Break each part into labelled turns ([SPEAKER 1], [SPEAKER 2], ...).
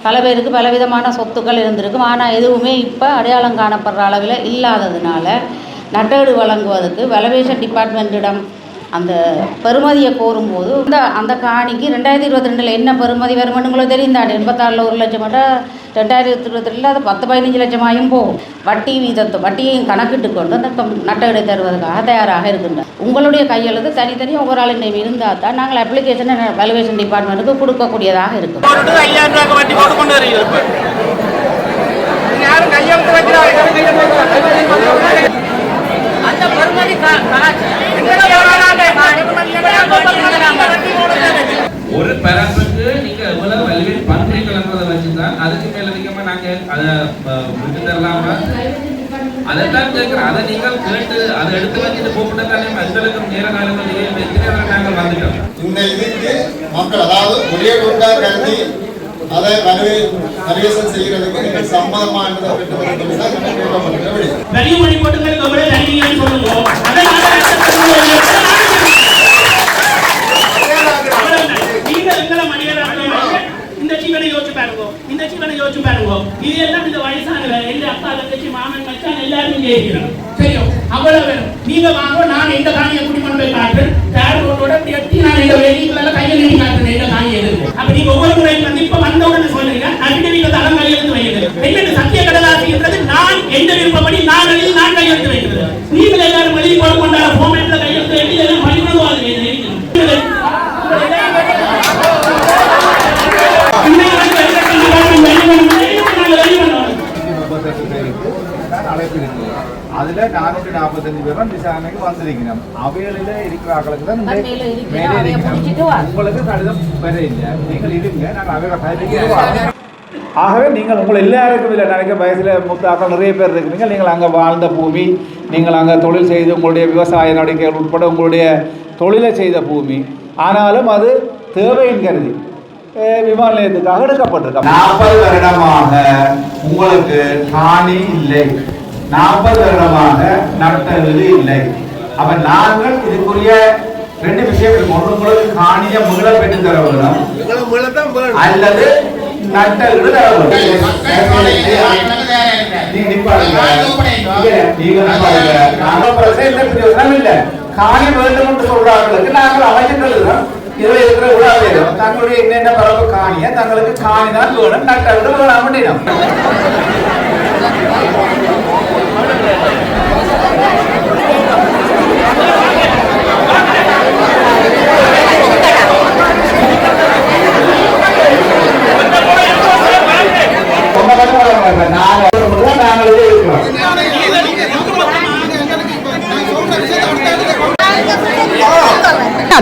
[SPEAKER 1] பல பேருக்கு பலவிதமான சொத்துக்கள் இருந்திருக்கும். ஆனால் எதுவுமே இப்போ அடையாளம் காணப்படுற அளவில் இல்லாததுனால நட்டஈடு வழங்குவதற்கு வெலவேஷன் டிபார்ட்மெண்ட்டிடம் அந்த பெறுமதியை கோரும்போது அந்த காணிக்கு 2022 என்ன பெறுமதி வருமானங்களோ தெரியும் தானே. 86 1 லட்சம் மட்டும் 2022 அது 10-15 லட்சமாயும் போகும். வட்டியையும் கணக்கிட்டு கொண்டு அந்த நட்டஈடு தருவதற்காக தயாராக இருக்கின்றோம். உங்களுடைய கையெழுத்து தனித்தனி ஒவ்வொரு ஆள் நேம் இருந்தால் தான் நாங்கள் அப்ளிகேஷனை வேல்யூவேஷன் டிபார்ட்மெண்ட்டுக்கு கொடுக்கக்கூடியதாக இருக்கும்.
[SPEAKER 2] ஒரு பரப்புக்கு நீங்க எவ்வளவு வலிமை பண்றீங்கிறத வச்சுதான் அதுக்கு மேல அதிகமா நாங்க அதை விட்டு தரலாமா அதைத்தான் கேட்கிறோம். அதை நீங்கள் கேட்டு அதை எடுத்து வச்சுட்டு கூப்பிட்டதாலே எங்களுக்கும் நேர காலங்கள் நாங்கள் வந்துட்டோம்.
[SPEAKER 3] இந்த இதுக்கு மக்கள் அதாவது ஒரே ஒன்றா கருதி அதை வலிவேஷன் செய்யறதுக்கு நீங்கள் சம்மதமானதை பெற்று
[SPEAKER 4] யோசிச்சு பாருங்க. இது எல்லாம் இந்த வயசானவர் எந்த அப்பா தங்கச்சி மாமன் மச்சான் எல்லாரும் கேட்கிறோம். தெரியும் அவ்வளவு நீங்க வாங்க, நான் எந்த காணியை குடி கொண்டு போய் காட்டுறேன். யார் ரோட்டோட எட்டி நான் எங்க வெளியில கையில் நீட்டி காட்டுறேன் எந்த காணியை எதிர்ப்பு. அப்ப நீங்க ஒவ்வொரு முறையும் வந்து இப்ப வந்தவுடனே சொல்றீங்க அடிக்கடி நீங்க தரம் கையெழுத்து வைக்கிறது. என்னது சத்திய கடலாசின்றது நான் எந்த விருப்பப்படி நான் கையெழுத்து வைக்கிறது. நீங்கள் எல்லாரும் வெளியே போட கொண்டாட போமெண்ட்ல கையெழுத்து எட்டி எல்லாம் பண்ணிடுவாங்க.
[SPEAKER 5] அதுல 445 பேரும் விசாரணைக்கு வந்திருக்கணும். அவையில இருக்கிறார்களுக்கு தான் உங்களுக்கு கடிதம் பெற இல்லை. நீங்கள் இருங்க, நாங்கள் அவையோட ஆகவே நீங்கள் உங்களை எல்லாருக்கும் இல்லை நினைக்க வயசில் மூத்தாக்கள் நிறைய பேர் இருக்கிறீங்க. நீங்கள் அங்கே வாழ்ந்த பூமி, நீங்கள் அங்கே தொழில் செய்து உங்களுடைய விவசாய நடவடிக்கைகள் உட்பட உங்களுடைய தொழிலை செய்த பூமி. ஆனாலும் அது தேவையின் கருதி விமான நிலையத்துக்காக எடுக்கப்பட்டிருக்க 40 வருடமாக உங்களுக்கு காணி இல்லை, 40 வருடமாக நட்டஈடு இல்லை. அப்ப நாங்கள் இதுக்குரிய 2 விஷயம், ஒன்று உங்களுக்கு காணியை மீள பெற்று தர வேண்டும் அல்லது நட்டஈடு தர வேண்டும். காணி வேண்டும் என்று சொல்றாங்களுக்கு நாங்கள் அமைச்சர்களும் இதில் இருக்கிற உலகம் தங்களுடைய என்னென்ன பரப்பு காணிய தங்களுக்கு காணி தான் வேணும், நட்டஈடு வேணும் அப்படின்னா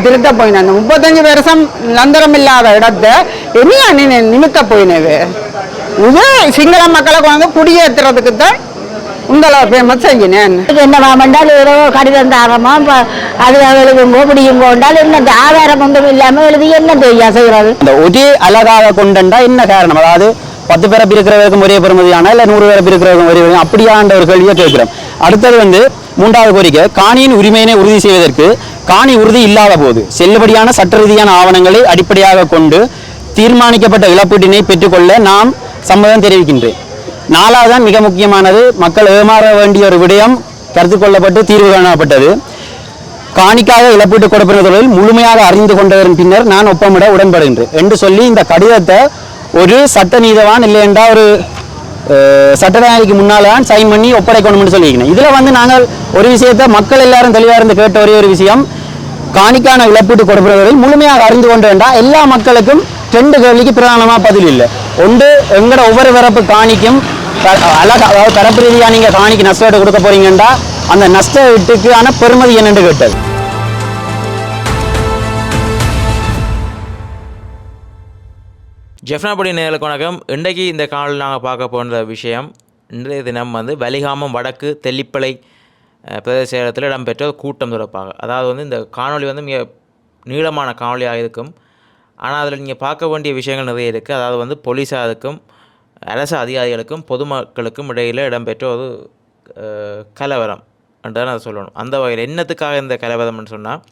[SPEAKER 6] திருத்த போயின 35 வருஷம் லந்தரம் இல்லாத இடத்தை என்ன நிமித்த போயினது. இது சிங்கள மக்களை வந்து குடியேற்றுறதுக்கு தான் உங்களை ஃபேமஸ் செய்யினேன்.
[SPEAKER 7] என்னவா பண்ணால் ஏதோ கடிதம் தாரமா அது எழுதுங்கோ பிடிக்குங்கோ என்றால் என்ன ஆதாரம் ஒன்றும் இல்லாமல் எழுதி என்ன செய்கிறது.
[SPEAKER 8] இந்த ஒரே அழகாக கொண்டா என்ன காரணம்? அதாவது 10 பேரை பிரிக்கிறவருக்கும் ஒரே பெருமதியான இல்லை 100 பேரை பிரிக்கிறவருக்கும் ஒரே அப்படியான ஒரு கேள்வியை கேட்கிறோம். அடுத்தது வந்து 3வது கோரிக்கை, காணியின் உரிமையினை உறுதி செய்வதற்கு காணி உறுதி இல்லாத போது செல்லுபடியான சட்ட ரீதியான ஆவணங்களை அடிப்படையாக கொண்டு தீர்மானிக்கப்பட்ட இழப்பீட்டினை பெற்றுக்கொள்ள நாம் சம்மதம் தெரிவிக்கின்றேன். 4வது மிக முக்கியமானது, மக்கள் ஏமாற வேண்டிய ஒரு விடயம் கருத்து கொள்ளப்பட்டு தீர்வு காணப்பட்டது. காணிக்காக இழப்பீட்டு கொடுப்பின தொழில் முழுமையாக அறிந்து கொண்டதன் பின்னர் நான் ஒப்பமிட உடன்படுகின்றேன் என்று சொல்லி இந்த கடிதத்தை ஒரு சட்ட நீதவான் இல்லை என்றால் ஒரு சட்டநாயகிக்கு முன்னால் தான் சைன் பண்ணி ஒப்படைக்கணும்னு சொல்லியிருக்கேன். இதில் வந்து நாங்கள் ஒரு விஷயத்தை மக்கள் எல்லாரும் தெளிவாக இருந்து கேட்ட ஒரே ஒரு விஷயம், காணிக்கான இழப்பீட்டு கொடுப்பவர்கள் முழுமையாக அறிந்து கொண்டு வேண்டாம். எல்லா மக்களுக்கும் 2 கேள்விக்கு பிரதானமாக பதில் இல்லை. ஒன்று, எங்களோட ஒவ்வொரு பிறப்பு காணிக்கும் அதாவது தரப்பு ரீதியாக நீங்கள் காணிக்கு நஷ்டம் கொடுக்க போறீங்கன்றா அந்த நஷ்ட வீட்டுக்கான பெருமதி என்னென்று கேட்டது.
[SPEAKER 9] ஜெஃப்னாபடி நேயர்களுக்கு வணக்கம். இன்றைக்கு இந்த காணொலியில் நாங்கள் பார்க்க போகிற விஷயம், இன்றைய தினம் வந்து வலிகாமம் வடக்கு தெல்லிப்பளை பிரதேச செயலகத்தில் இடம்பெற்ற கூட்டம் தொடர்பாக. அதாவது வந்து இந்த காணொலி வந்து மிக நீளமான காணொலியாக இருக்கும். ஆனால் அதில் நீங்கள் பார்க்க வேண்டிய விஷயங்கள் நிறைய இருக்குது. அதாவது வந்து போலீஸாருக்கும் அரசு அதிகாரிகளுக்கும் பொதுமக்களுக்கும் இடையில் இடம்பெற்ற ஒரு கலவரம் என்று தான் அதை சொல்லணும். அந்த வகையில் என்னத்துக்காக இந்த கலவரம்னு சொன்னால்,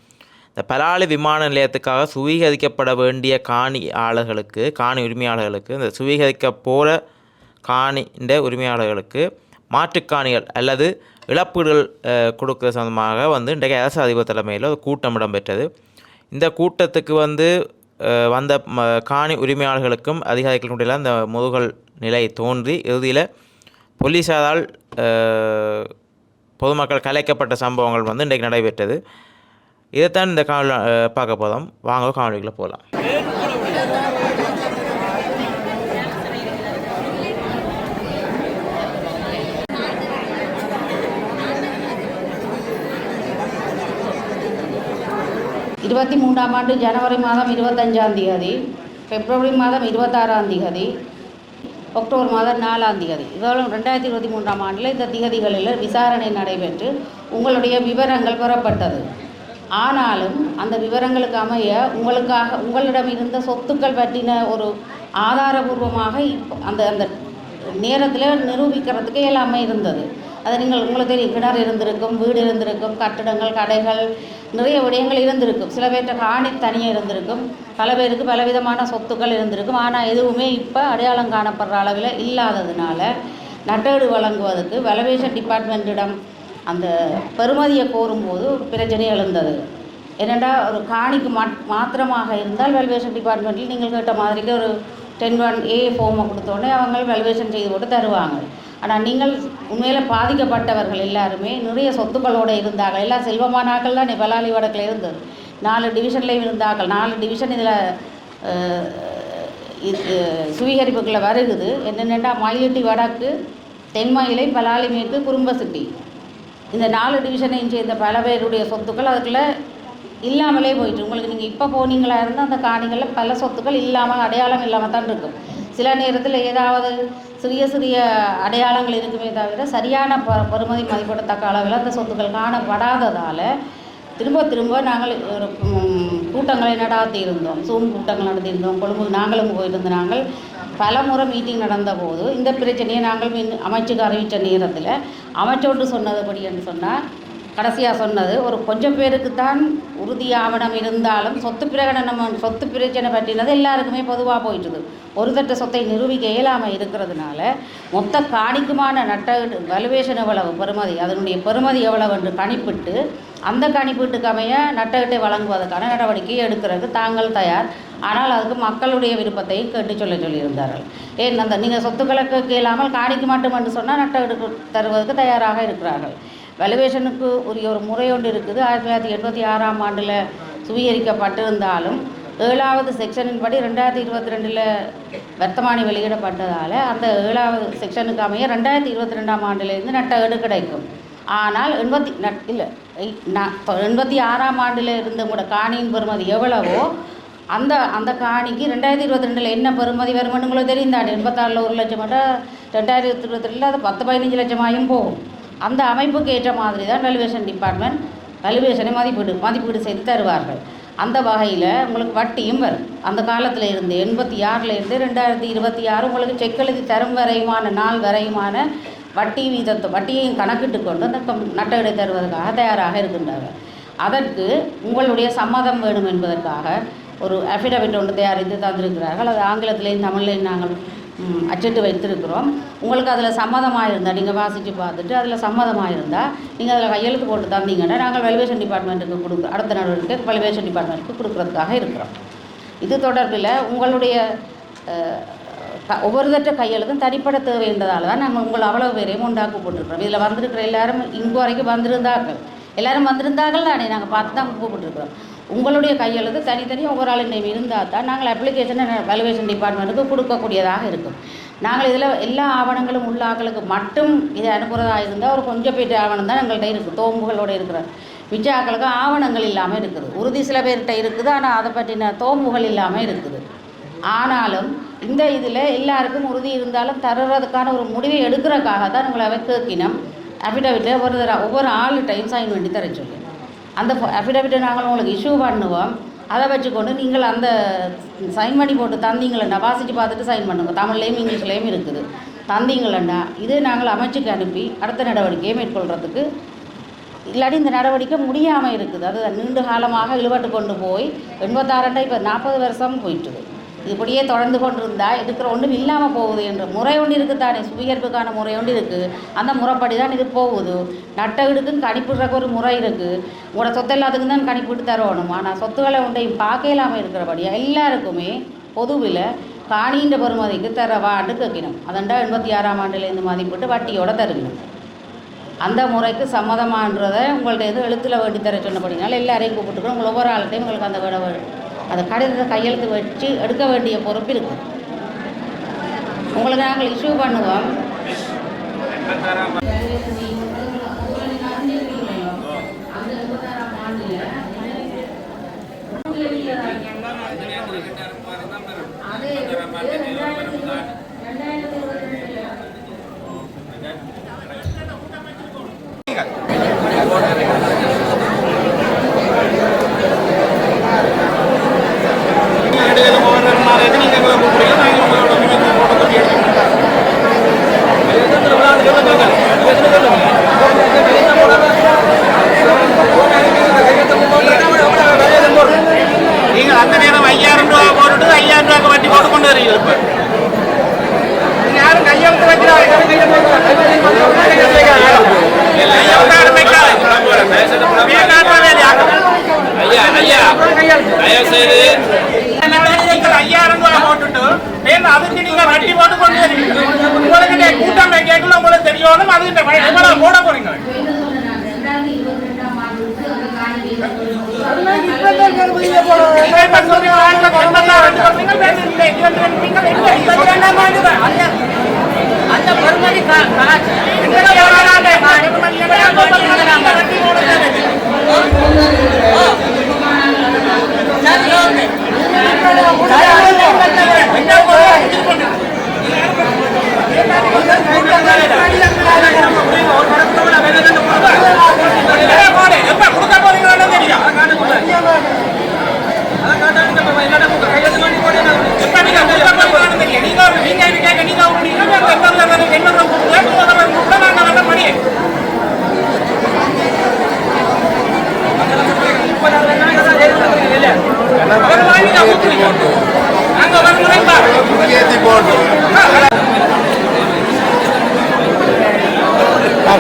[SPEAKER 9] இந்த பலாலி விமான நிலையத்துக்காக சுவீகரிக்கப்பட வேண்டிய காணி உரிமையாளர்களுக்கு இந்த சுவீகரிக்க போகிற காணின்ற உரிமையாளர்களுக்கு மாற்றுக்காணிகள் அல்லது இழப்பீடுகள் கொடுக்குற சம்பந்தமாக இன்றைக்கு அரசு அதிபர் தலைமையில் ஒரு கூட்டம் இடம்பெற்றது. இந்த கூட்டத்துக்கு வந்த காணி உரிமையாளர்களுக்கும் அதிகாரிகளுடைய அந்த முதுகல் நிலை தோன்றி இறுதியில் போலீஸாரால் பொதுமக்கள் கலைக்கப்பட்ட சம்பவங்கள் இன்றைக்கு நடைபெற்றது. இதைத்தான் இந்த காணொலி பார்க்க போதும். வாங்க காணொலிக்குள்ள போகலாம்.
[SPEAKER 1] இருபத்தி மூன்றாம் ஆண்டு ஜனவரி மாதம் 25ஆம் தேதி, பிப்ரவரி மாதம் 26ஆம் தேதி, அக்டோபர் மாதம் 4ஆம் தேதி, இதோட 2023ஆம் ஆண்டில் இந்த திகதிகளில் விசாரணை நடைபெற்று உங்களுடைய விவரங்கள் பெறப்பட்டது. ஆனாலும் அந்த விவரங்களுக்கு அமைய உங்களிடம் இருந்த சொத்துக்கள் பற்றின ஒரு ஆதாரபூர்வமாக அந்த அந்த நேரத்தில் நிரூபிக்கிறதுக்கு எல்லாமே இருந்தது. அது உங்களுக்கு தெரியும், கிணறு இருந்திருக்கும், வீடு இருந்திருக்கும், கட்டிடங்கள், கடைகள், நிறைய விடயங்கள் இருந்திருக்கும். சில பேர்கிட்ட காணி தனியாக இருந்திருக்கும், பல பேருக்கு பலவிதமான சொத்துக்கள் இருந்திருக்கும். ஆனால் எதுவுமே இப்போ அடையாளம் காணப்படுற அளவில் இல்லாததுனால நட்டேடு வழங்குவதற்கு வேல்யூவேஷன் டிபார்ட்மெண்ட்டிடம் அந்த பெறுமதியை கோரும்போது ஒரு பிரச்சனை எழுந்தது. என்னென்னா, ஒரு காணிக்கு மாத்திரமாக இருந்தால் வேல்யூவேஷன் டிபார்ட்மெண்ட்டில் நீங்கள் கேட்ட மாதிரிக்கு ஒரு 10(1)A ஃபார்மை கொடுத்தோடனே அவங்க வேல்யூவேஷன் செய்து போட்டு தருவாங்க. ஆனால் நீங்கள் உண்மையில் பாதிக்கப்பட்டவர்கள் எல்லாருமே நிறைய சொத்துக்களோடு இருந்தார்கள். எல்லாம் செல்வமானாக்கள் தான் பலாலி வடக்கில் இருந்தது. 4 டிவிஷன்லேயும் இருந்தார்கள். 4 டிவிஷன் இதில் சுவீகரிப்புக்குள்ளே வருகுது. என்னென்னா, மயிலிட்டி வடக்கு, தென்மயிலை, பலாலி மேற்கு, குறும்பசிட்டி, இந்த 4 டிவிஷனையும் சேர்ந்த பல பேருடைய சொத்துக்கள் அதுக்குள்ளே இல்லாமலே போயிட்டு. உங்களுக்கு நீங்கள் இப்போ போனீங்களா இருந்தால் அந்த காணிகளில் பல சொத்துக்கள் இல்லாமல், அடையாளம் இல்லாமல் தான் இருக்கும். சில நேரத்தில் ஏதாவது சிறிய சிறிய அடையாளங்கள் இருக்குமே தவிர சரியான பெறுமதி மதிப்பிடத்தக்க அளவில் அந்த சொத்துக்கள் காணப்படாததால் திரும்ப நாங்கள் ஒரு கூட்டங்களை நடத்தியிருந்தோம். சூம் கூட்டங்கள் நடத்தியிருந்தோம். கொழும்பு நாங்களும் போயிருந்த நாங்கள் பல முறை மீட்டிங் நடந்தபோது இந்த பிரச்சனையை நாங்கள் அமைச்சுக்கு அறிவித்த நேரத்தில் அமைச்சோட்டு சொன்னதுபடி என்று சொன்னால், கடைசியாக சொன்னது, ஒரு கொஞ்சம் பேருக்கு தான் உறுதி ஆவணம் இருந்தாலும் சொத்து பிரச்சனை பற்றினது எல்லாருக்குமே பொதுவாக போயிட்டுது. ஒரு தட்ட சொத்தை நிரூபிக்க இயலாமல் இருக்கிறதுனால மொத்த காணிக்குமான வேல்யூவேஷன் எவ்வளவு பெறுமதி, அதனுடைய பெறுமதி எவ்வளவு என்று கணிப்பிட்டு அந்த கணிப்பீட்டுக்கு அமைய நட்டகட்டை வழங்குவதற்கான நடவடிக்கை எடுக்கிறதுக்கு தாங்கள் தயார். ஆனால் அதுக்கு மக்களுடைய விருப்பத்தையும் கேட்டு சொல்லியிருந்தார்கள். அந்த நீங்கள் சொத்துக்களை கேளாமல் காணிக்கு மட்டும் என்று சொன்னால் நட்டகட்டு தருவதற்கு தயாராக இருக்கிறார்கள். வேல்யூவேஷனுக்கு உரிய ஒரு முறை ஒன்று இருக்குது. 1986ஆம் ஆண்டில் சுவீகரிக்கப்பட்டிருந்தாலும் 7வது செக்ஷனின் படி 2022 வர்த்தமானி வெளியிடப்பட்டதால் அந்த 7வது செக்ஷனுக்கு அமைய 2022ஆம் ஆண்டிலிருந்து நட்டகடு கிடைக்கும். ஆனால் 86ஆம் ஆண்டில் இருந்த கூட காணியின் பெறுமதி எவ்வளவோ அந்த காணிக்கு 2022 என்ன பெறுமதி வருமானு உங்களுக்கு தெரியும் தானே. 86ல் 1 லட்சம் மட்டும் 2022 அது 10-15 லட்சமாயும் போகும். அந்த அமைப்புக்கு ஏற்ற மாதிரி தான் வேல்யூவேஷன் டிபார்ட்மெண்ட் வேல்யூவேஷனை மதிப்பீடு செய்து தருவார்கள். அந்த வகையில் உங்களுக்கு வட்டியும் வரும். அந்த காலத்தில் இருந்து 86ல் இருந்து 2026 உங்களுக்கு செக் எழுதி தரும் வரையுமான நாள் வரையுமான வட்டியையும் கணக்கிட்டு கொண்டு அந்த நட்டகடை தருவதற்காக தயாராக இருக்கின்றார்கள். அதற்கு உங்களுடைய சம்மதம் வேணும் என்பதற்காக ஒரு அஃபிடவிட் ஒன்று தயாரித்து தந்திருக்கிறார்கள். அது ஆங்கிலத்திலேயும் தமிழ்லையும் நாங்கள் அச்சிட்டு வைத்திருக்கிறோம். உங்களுக்கு அதில் சம்மதமாக இருந்தால் நீங்கள் வாசித்து பார்த்துட்டு அதில் சம்மதமாக இருந்தால் நீங்கள் அதில் கையெழுத்து போட்டு தந்தீங்கன்னா நாங்கள் வேல்யூவேஷன் டிபார்ட்மெண்ட்டுக்கு அடுத்த நடவடிக்கை வேல்யூவேஷன் டிபார்ட்மெண்ட்டுக்கு கொடுக்குறதுக்காக இருக்கிறோம். இது தொடர்பில் உங்களுடைய ஒவ்வொருத்தட்ட கையெழுத்தும் தனிப்பட தேவைன்றதால தான் நாங்கள் உங்களை அவ்வளவு பேரையும் உண்டாக்கி போட்டிருக்கிறோம். இதில் வந்திருக்கிற எல்லாரும் இங்கு வரைக்கும் வந்திருந்தார்கள், எல்லாரும் வந்திருந்தார்கள் தானே, நாங்கள் பார்த்து தான் கூப்பிட்டுருக்குறோம். உங்களுடைய கையெழுத்து தனித்தனி ஒவ்வொரு ஆளுடைய இருந்தால் தான் நாங்கள் அப்ளிகேஷனை வேல்யூவேஷன் டிபார்ட்மெண்ட்டுக்கு கொடுக்கக்கூடியதாக இருக்கும். நாங்கள் இதில் எல்லா ஆவணங்களும் உள்ள ஆக்களுக்கு மட்டும் இதை அனுப்புகிறதாக இருந்தால் ஒரு கொஞ்சம் பேர் ஆவணம் தான் எங்கள்கிட்ட இருக்குது, தோம்புகளோடு இருக்கிற மிச்ச ஆக்களுக்கு ஆவணங்கள் இல்லாமல் இருக்குது. உறுதி சில பேர்கிட்ட இருக்குது, ஆனால் அதை பற்றின தோம்புகள் இல்லாமல் இருக்குது. ஆனாலும் இந்த இதில் எல்லாருக்கும் உறுதி இருந்தாலும் தருறதுக்கான ஒரு முடிவை எடுக்கிறதுக்காக தான் உங்களை கேட்கினோம். அஃபிடவிட்டில் ஒவ்வொரு ஆளுகிட்டையும் சைன் பண்ணி தர சொல்லி அந்த அஃபிடவிட்டை நாங்கள் உங்களுக்கு இஷ்யூ பண்ணுவோம். அதை வச்சுக்கொண்டு நீங்கள் அந்த சைன் பண்ணி போட்டு தந்தீங்களா வாசித்து பார்த்துட்டு சைன் பண்ணுங்கள். தமிழ்லேயும் இங்கிலீஷ்லேயும் இருக்குது. தந்தீங்களா இது நாங்கள் அமைச்சுக்கு அனுப்பி அடுத்த நடவடிக்கையை மேற்கொள்கிறதுக்கு இல்லாட்டி இந்த நடவடிக்கை முடியாமல் இருக்குது. அது நீண்ட காலமாக இழுபட்டு கொண்டு போய் 86 இப்போ 40 வருஷம் போயிட்டுது. இப்படியே தொடர்ந்து கொண்டு இருந்தால் இருக்கிற ஒன்றும் இல்லாமல் போகுது என்ற முறை ஒன்று இருக்குது தானே, சுவீகரிப்புக்கான முறை ஒன்று இருக்குது. அந்த முறைப்படி தான் இது போகுது. நட்ட வீடுக்குன்னு கணிப்பிடுறக்கு ஒரு முறை இருக்குது. உங்களோட சொத்து எல்லாத்துக்கும் தான் கணிப்பிட்டு தரணும். ஆனால் சொத்துக்களை ஒன்றையும் பார்க்க இல்லாமல் இருக்கிறபடியாக எல்லாருக்குமே பொதுவில் காணின்ற பெறுமதிக்கு தரவாண்டு கேட்கணும். அதண்டா 86ஆம் ஆண்டுலேருந்து மதிப்பிட்டு வட்டியோடு தருகணும். அந்த முறைக்கு சம்மதமானதை உங்கள்ட்ட எதுவும் எழுத்தில் வேண்டி தர சொன்னபடினால எல்லாரையும் கூப்பிட்டுக்கணும். உங்கள் ஒவ்வொரு ஆள்கிட்டையும் உங்களுக்கு அந்த கடிதத்தை கையெழுத்து வச்சு எடுக்க வேண்டிய பொறுப்பு இருக்குது. உங்களுக்கு நாங்கள் இஷ்யூ பண்ணுவோம்.
[SPEAKER 4] நீங்கள் அந்த நேரம் 5000 ரூபா போட்டுட்டு 5000 ரூபாய்க்கு வட்டி போட்டு கொண்டு வரீங்க. இப்போ யாரும் கையெழுத்து வைக்கிறாங்க. அதுக்கு நீங்க வட்டி போட்டு கொண்டு வரீங்க. உங்களுக்கு கூட்டம் கேட்கல உங்களுக்கு தெரியணும். அதுக்கு போட போறீங்க.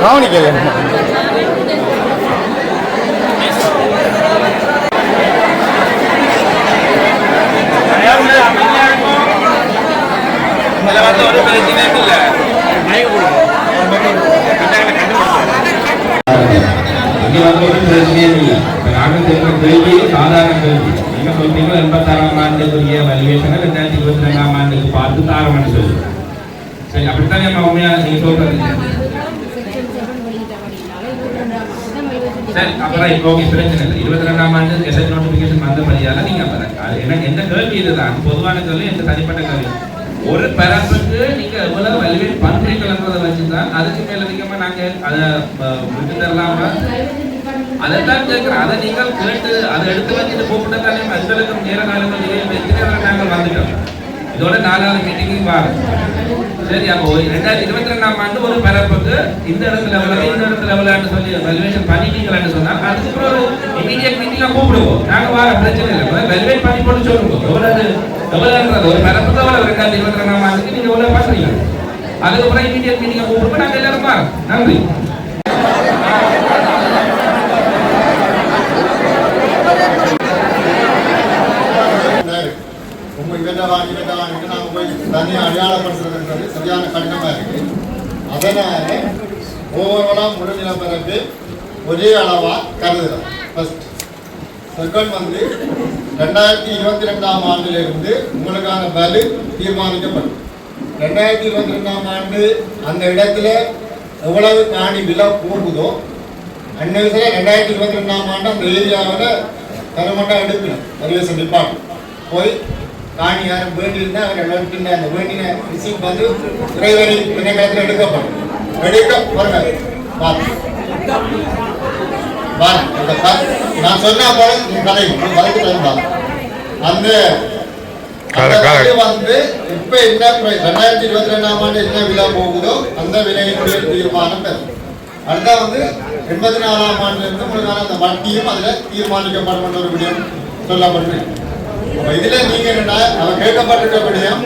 [SPEAKER 4] கவனிக்கல
[SPEAKER 2] ஒரு பிரச்சனை இல்லை. இங்கே வந்து ஒரு பிரச்சனையே இல்லை. இப்போ நாங்கள் கேட்குற கேள்வி சாதாரண கேள்வி. நீங்கள் சொல்றீங்க 86ஆம் ஆண்டுக்குரிய வேல்யூவேஷனை 2022ஆம் ஆண்டுக்கு பார்த்து தாரம்னு சொல்லி. சரி, அப்படித்தான் நம்ம உண்மையாக நீங்கள் சொல்றது. சரி, அப்புறம் இப்போ பிரச்சனை இல்லை. 22ஆம் ஆண்டு கெசட் நோட்டிஃபிகேஷன் வந்தபடியால் நீங்கள் என்ன எந்த கேள்வி இதுதான் பொதுவான கேள்வி, எந்த தனிப்பட்ட கேள்வி. ஒரு பரப்புக்கு நீங்க எவ்வளவு வேல்யூவேட் பண்றீங்கிறத வச்சுதான் அதுக்கு மேல அதிகமா நாங்க அதை விட்டு தரலாம அதைத்தான் கேட்கிறோம். அதை நீங்கள் கேட்டு அதை எடுத்து வச்சுட்டு கூப்பிட்டதாலே மக்களுக்கும் நேர காலங்கள் எத்தனை நாங்கள் வந்துட்டோம். இதோட 4வது மீட்டிங்கும் வரும். சரி, அப்போ 2022ஆம் ஆண்டு ஒரு பரப்புக்கு இந்த இடத்துல எவ்வளவு இந்த இடத்துல எவ்வளவுன்னு சொல்லி வேல்யூவேஷன் பண்ணிட்டீங்களான்னு சொன்னா அதுக்கப்புறம் ஒரு இமீடியட் மீட்டிங்ல கூப்பிடுவோம். நாங்க வர பிரச்சனை இல்லை, வேல்யூவேட் பண்ணி போட்டு சொல்லுவோம். எவ்வளவுன்றது ஒரு பரப்புக்கு எவ்வளவு 2022ஆம் ஆண்டுக்கு நீங்க எவ்வளவு பண்றீங்க, அதுக்கப்புறம் இமீடியட் மீட்டிங்ல கூப்பிடுவோம். நாங்க எல்லாரும் வரோம். நன்றி.
[SPEAKER 3] தனியாக அடையாளப்படுத்துறதுன்றது சரியான கடினமாக இருக்கு. அதனால ஓவராலாக முழு நிலப்பரப்பு ஒரே அளவாக கருதுகிறோம். ஃபர்ஸ்ட். செகண்ட் வந்து 2022ஆம் ஆண்டிலிருந்து உங்களுக்கான வேல்யூ தீர்மானிக்கப்படும். 2022ஆம் ஆண்டு அந்த இடத்துல எவ்வளவு காணி விலை போகுதோ அன்னைக்கு 2022ஆம் ஆண்டு அந்த ஏரியாவில் கருமண்டாக எடுக்கணும். வேல்யூவேஷன் டிபார்ட்மெண்ட் போய் காணி யாரும் வேண்டியிருந்தால் அவரை வேண்டின அந்த வேண்டின ரிசீவ் வந்து இறைவரி இணையத்தில் எடுக்கப்படும். நான் சொன்னா போல கதை அந்த வந்து இப்ப என்ன 2022ஆம் ஆண்டு என்ன விலை போகுதோ அந்த விலையினுடைய தீர்மானம் பெறும். அடுத்தா வந்து 84ஆம் ஆண்டிலிருந்து உங்களுக்கான அந்த வட்டியும் அதில் தீர்மானிக்கப்படும் என்ற ஒரு விடயம் சொல்லப்பட்டு, அப்போ இதில் நீங்கள் என்னன்னா அவர் கேட்கப்பட்டிருக்க விடயம்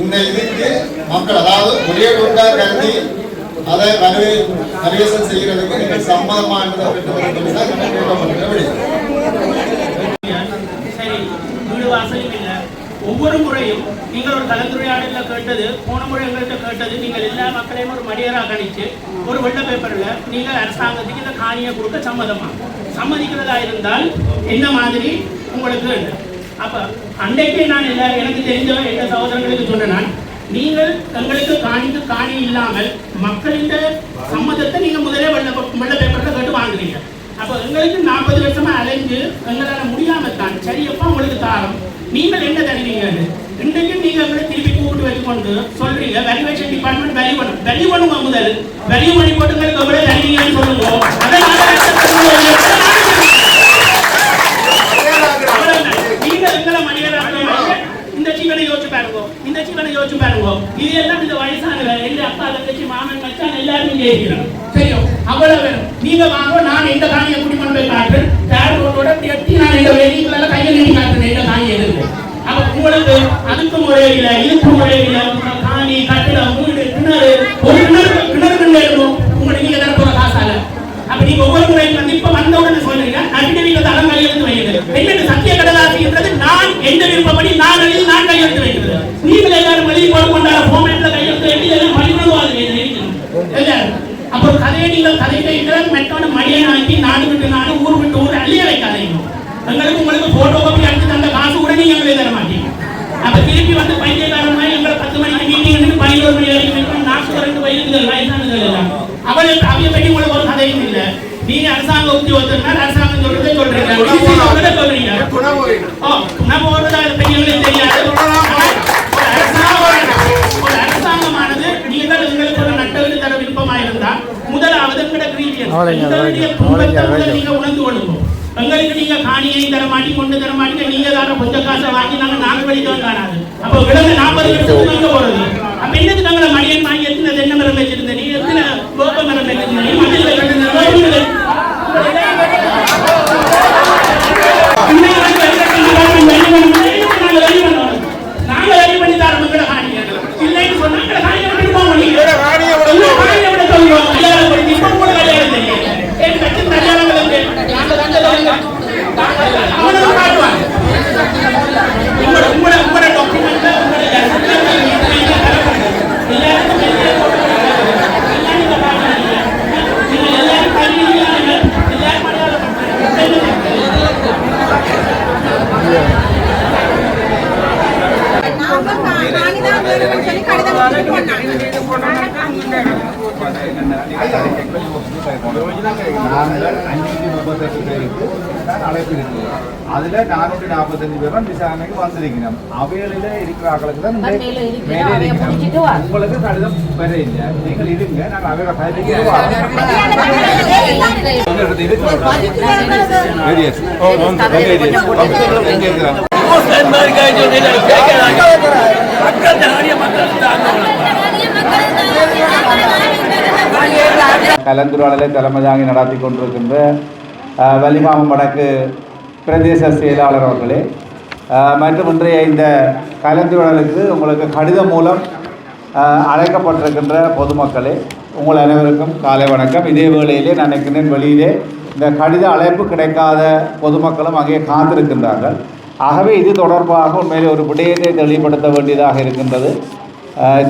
[SPEAKER 3] இந்த இதுக்கு மக்கள் அதாவது ஒரே ஒன்றாக கருதி அதை வலுவேசம் செய்கிறதுக்கு நீங்கள் சம்மதமானதை பெற்று தான் கேட்கப்பட்டிருக்க விடயம்.
[SPEAKER 4] சரி, வீடு வாசலும் இல்லை. ஒவ்வொரு முறையும் நீங்கள் ஒரு கலந்துரையாடலில் கேட்டது, போன முறை எங்கள்கிட்ட கேட்டது, நீங்கள் எல்லா மக்களையும் ஒரு மடியராக கணிச்சு ஒரு வெள்ள பேப்பரில் நீங்கள் அரசாங்கத்துக்கு இந்த காணியை கொடுக்க சம்மதிக்கிறதா இருந்தால் என்ன மாதிரி உங்களுக்கு. அப்போ அன்றைக்கே நான் எனக்கு தெரிஞ்ச எந்த சகோதரங்களுக்கு சொன்னேன், நீங்கள் எங்களுக்கு காணி இல்லாமல் மக்களின் சம்மதத்தை நீங்கள் முதலே வெள்ள பேப்பரில் கேட்டு வாங்குறீங்க. அப்போ எங்களுக்கு 40 வருஷமா அலைஞ்சு எங்களால் முடியாமல் தான் சரியப்பா உங்களுக்கு தாரம், நீங்கள் என்ன தருவீங்க? இன்றைக்கு நீங்கள் எங்களை திருப்பி கூப்பிட்டு வச்சுக்கொண்டு சொல்றீங்க வேல்யூவேஷன் டிபார்ட்மெண்ட் வேல்யூ பண்ணுங்க, முதல் வேல்யூ பண்ணி போட்டு எங்களுக்கு எவ்வளோ தருவீங்கன்னு சொல்லுவோம். நீங்கள் எங்களை மனிதராக இந்த சிக்கனை யோசிச்சு பாருங்க, இது எல்லாம் இந்த வயசான எங்க அப்பா தங்கச்சி மாமன் மச்சான் எல்லாரும் கேட்கிறோம். சரியோ, அவ்வளவு வேணும். நீங்க வாங்க, நான் இந்த காணியை குடி கொண்டு போய் காட்டுறேன், தேர்ட் ரோட்டோட எட்டி நான் இந்த வெளியில கையை நீட்டி காட்டுறேன் இந்த காணியை இருக்கு. அப்ப உங்களுக்கு அதுக்கும் முறை இல்லை, இதுக்கும் முறை இல்லை. காணி, கட்டிடம், வீடு, கிணறு, ஒரு கிணறு இருக்கும் உங்களுக்கு நீங்க தர போற காசால. அப்ப நீங்க ஒவ்வொரு முறையும் வந்து இப்ப வந்த உடனே சொல்றீங்க அடிக்கடி தரம் கையெழுத்து வைக்கிறது. என்னது சத்திய கடலாசின்றது நான் எந்த விருப்பப்படி நான் எழுதி நான் கையெழுத்து வைக்கிறது. நீங்கள் எல்லாரும் வெளியே போட்டு கொண்டாட போமெண்ட்ல கையெழுத்து எழுதி எல்லாம் பழிபடுவாங்க எல்லாரும். அப்போ கதையை நீங்கள் கதைகளை மெட்டோட மடியனாக்கி நாடு விட்டு நாடு ஊர் விட்டு ஊர் அள்ளிய வைக்காதீங்க. எங்களுக்கு உங்களுக்கு போட்டோ காப்பி அடிச்சு தந்த காசு கூட நீங்க எங்களை தர மாட்டீங்க. அப்ப திருப்பி வந்து பைத்தியக்காரமா எங்களை 10 மணிக்கு மீட்டிங் 11 மணி வரைக்கும் 42 வயதுகள் வயசானதுகள் எல்லாம் அவைய பற்றி உங்களுக்கு ஒரு கதையும் இல்லை. நீங்க அரசாங்க உத்தியோகத்தினால் அரசாங்கம் சொல்றதை சொல்றீங்க. குணபோறதா பெரியவங்களுக்கு தெரியாது. ஒரு அரசாங்கமானது நீங்கள் எங்களுக்கு ஒரு நட்டவீடு தர விருப்பமாயிருந்தா முதலாவது நீங்க உணர்ந்து கொள்ளுங்க. எங்களுக்கு நீங்க காணியை தர மாட்டி கொண்டு தர மாட்டீங்க, நீங்க தான கொஞ்சம் காசை வாங்கி நாங்க வெளிக்கவன் காணாது. அப்போ விடங்க 40 வருஷத்துக்கு எங்க போறது? அப்ப என்னது நாங்கள மடியன் வாங்கி எத்தனை தென்னை மரம் வச்சிருந்த, நீ எத்தனை வேப்ப மரம் வச்சிருந்த, நீ மதில கட்டுந்த நாங்க ரெடி பண்ணி தரோம் எங்களை காணியை. இல்லைன்னு சொன்னா எங்களை காணியை விட்டு போக முடியும். காணியை விட சொல்லுவோம். இப்ப கூட கிடையாது. என் கட்சி கல்யாணங்களுக்கு அவனும் காட்டுவாங்க. உங்களோட டாக்குமெண்ட்ல
[SPEAKER 5] அதுல 445 பேரும் விசாரணைக்கு வந்திருக்கணும். அவையில இருக்கிற ஆக்களுக்கு தான் மேலே இருக்கணும். உங்களுக்கு கடிதம் வேற இல்லை, நீங்கள் இருங்க, நாங்கள் அவையோட கலந்துரையாடலை தலைமை தாங்கி நடத்தி கொண்டிருக்கின்ற வலிகாமம் வடக்கு பிரதேச செயலாளர் அவர்களே, மற்றும் இன்றைய இந்த கலந்துரையாடலுக்கு உங்களுக்கு கடிதம் மூலம் அழைக்கப்பட்டிருக்கின்ற பொதுமக்களே, உங்கள் அனைவருக்கும் காலை வணக்கம். இதே வேளையிலே நான் நினைக்கிறேன் வெளியிலே இந்த கடித அழைப்பு கிடைக்காத பொதுமக்களும் அங்கே காத்திருக்கின்றார்கள். ஆகவே இது தொடர்பாக உண்மையிலே ஒரு விடயத்தை தெளிவுபடுத்த வேண்டியதாக இருக்கின்றது.